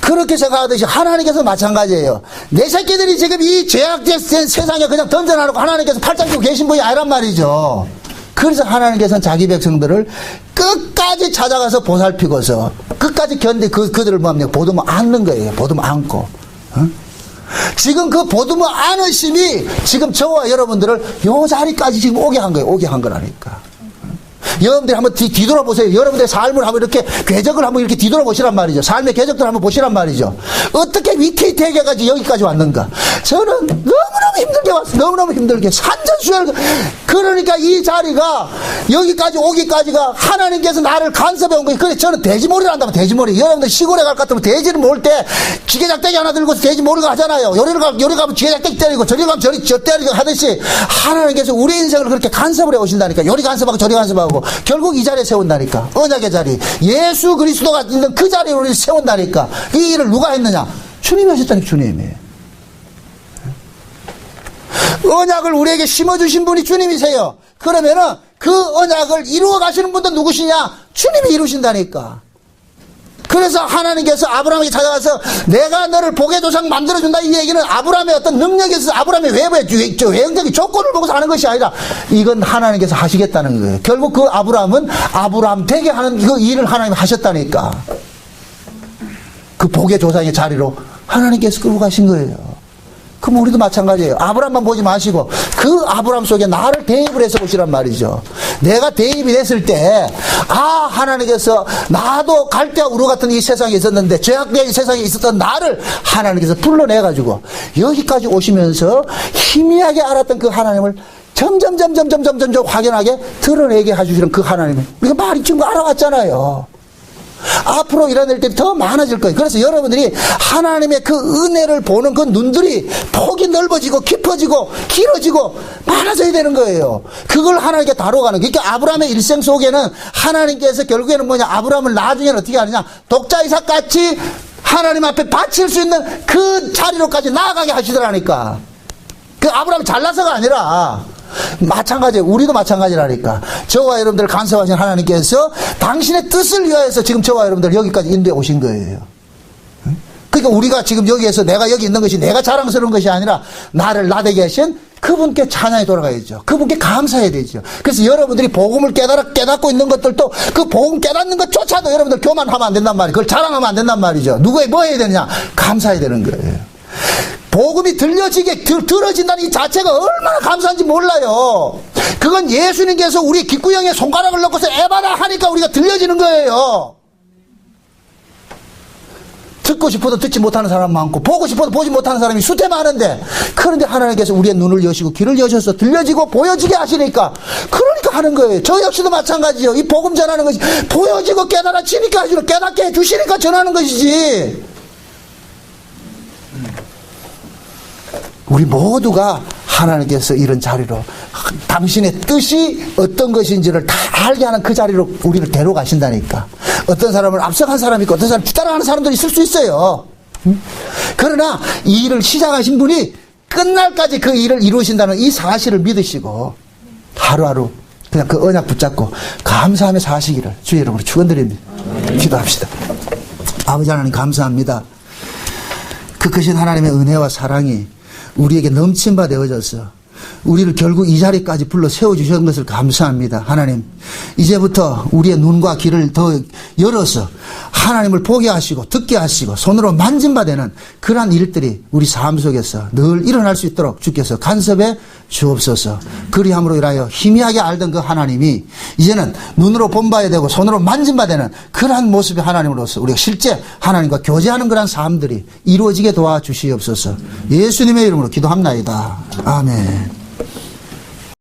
[SPEAKER 1] 그렇게 생각하듯이 하나님께서 마찬가지예요. 내 새끼들이 지금 이 죄악된 세상에 그냥 던져놔놓고 하나님께서 팔짱 끼고 계신 분이 아니란 말이죠. 그래서 하나님께서는 자기 백성들을 끝까지 찾아가서 보살피고서 끝까지 그들을 뭐합니까? 보듬어 안는 거예요. 보듬어 안고. 지금 그 보듬어 안으심이 지금 저와 여러분들을 요 자리까지 지금 오게 한 거예요. 오게 한 거라니까. 여러분들이 한번 뒤돌아보세요. 여러분들의 삶을 한번 이렇게 궤적을 한번 이렇게 뒤돌아보시란 말이죠. 삶의 궤적들을 한번 보시란 말이죠. 어떻게 위태위태하게까지 여기까지 왔는가. 저는 너무너무 힘들게 왔어요. 너무너무 힘들게. 산전수열. 그러니까 이 자리가 여기까지 오기까지가 하나님께서 나를 간섭해 온 거예요. 그래서 저는 돼지머리를 한다면 돼지머리. 여러분들 시골에 갈 것 같으면 돼지를 모을 때 기계작대기 하나 들고서 돼지머리를 하잖아요. 요리 가면 기계작대기 때리고 저리 가면 저 때리고 하듯이 하나님께서 우리 인생을 그렇게 간섭을 해 오신다니까. 요리 간섭하고 저리 간섭하고 결국 이 자리에 세운다니까. 언약의 자리. 예수 그리스도가 있는 그 자리에 우리를 세운다니까. 이 일을 누가 했느냐? 주님이 하셨다니까. 주님이. 언약을 우리에게 심어주신 분이 주님이세요. 그러면은 그 언약을 이루어 가시는 분도 누구시냐? 주님이 이루신다니까. 그래서 하나님께서 아브라함에게 찾아가서 내가 너를 복의 조상 만들어준다 이 얘기는 아브라함의 어떤 능력에 있어서 아브라함의 외형적인 조건을 보고서 하는 것이 아니라 이건 하나님께서 하시겠다는 거예요. 결국 그 아브라함은 아브라함 되게 하는 그 일을 하나님이 하셨다니까. 그 복의 조상의 자리로 하나님께서 끌고 가신 거예요. 그럼 우리도 마찬가지예요. 아브라함만 보지 마시고 그 아브라함 속에 나를 대입을 해서 보시란 말이죠. 내가 대입이 됐을 때 하나님께서 나도 갈대와 우루 같은 이 세상에 있었는데 죄악된 이 세상에 있었던 나를 하나님께서 불러내가지고 여기까지 오시면서 희미하게 알았던 그 하나님을 점점 확연하게 드러내게 해주시는 그 하나님을 우리가 많이 지금 알아왔잖아요. 앞으로 일어날 때 더 많아질 거예요. 그래서 여러분들이 하나님의 그 은혜를 보는 그 눈들이 폭이 넓어지고 깊어지고 길어지고 많아져야 되는 거예요. 그걸 하나님께 다뤄가는 거예요. 그러니까 아브라함의 일생 속에는 하나님께서 결국에는 뭐냐, 아브라함을 나중에는 어떻게 하느냐, 독자 이삭같이 하나님 앞에 바칠 수 있는 그 자리로까지 나아가게 하시더라니까. 그 아브라함이 잘나서가 아니라 마찬가지예요. 우리도 마찬가지라니까. 저와 여러분들 간섭하신 하나님께서 당신의 뜻을 위하여서 지금 저와 여러분들 여기까지 인도해 오신 거예요. 그러니까 우리가 지금 여기에서 내가 여기 있는 것이 내가 자랑스러운 것이 아니라 나를 나되게 하신 그분께 찬양이 돌아가야죠. 그분께 감사해야 되죠. 그래서 여러분들이 복음을 깨닫고 있는 것들도 그 복음 깨닫는 것조차도 여러분들 교만하면 안 된단 말이에요. 그걸 자랑하면 안 된단 말이죠. 누구에 뭐 해야 되느냐? 감사해야 되는 거예요. 복음이 들어진다는 이 자체가 얼마나 감사한지 몰라요. 그건 예수님께서 우리 귓구녕에 손가락을 넣고서 에바다 하니까 우리가 들려지는 거예요. 듣고 싶어도 듣지 못하는 사람 많고 보고 싶어도 보지 못하는 사람이 수태 많은데, 그런데 하나님께서 우리의 눈을 여시고 귀를 여셔서 들려지고 보여지게 하시니까 그러니까 하는 거예요. 저 역시도 마찬가지예요. 이 복음 전하는 것이 보여지고 깨달아지니까 깨닫게 해주시니까 전하는 것이지. 우리 모두가 하나님께서 이런 자리로 당신의 뜻이 어떤 것인지를 다 알게 하는 그 자리로 우리를 데려가신다니까. 어떤 사람은 앞서간 사람이 있고 어떤 사람은 뒤따라가는 사람들이 있을 수 있어요. 그러나 이 일을 시작하신 분이 끝날까지 그 일을 이루신다는 이 사실을 믿으시고 하루하루 그냥 그 언약 붙잡고 감사하며 사시기를 주의 이름으로 축원드립니다. 기도합시다. 아버지 하나님 감사합니다. 그 크신 하나님의 은혜와 사랑이 우리에게 넘친 바 되어져서 우리를 결국 이 자리까지 불러 세워주신 것을 감사합니다. 하나님, 이제부터 우리의 눈과 귀를 더 열어서 하나님을 보게 하시고 듣게 하시고 손으로 만진 바 되는 그러한 일들이 우리 삶 속에서 늘 일어날 수 있도록 주께서 간섭해 주옵소서. 그리함으로 인하여 희미하게 알던 그 하나님이 이제는 눈으로 본 바야 되고 손으로 만진 바 되는 그러한 모습의 하나님으로서 우리가 실제 하나님과 교제하는 그러한 삶들이 이루어지게 도와주시옵소서. 예수님의 이름으로 기도합나이다. 아멘.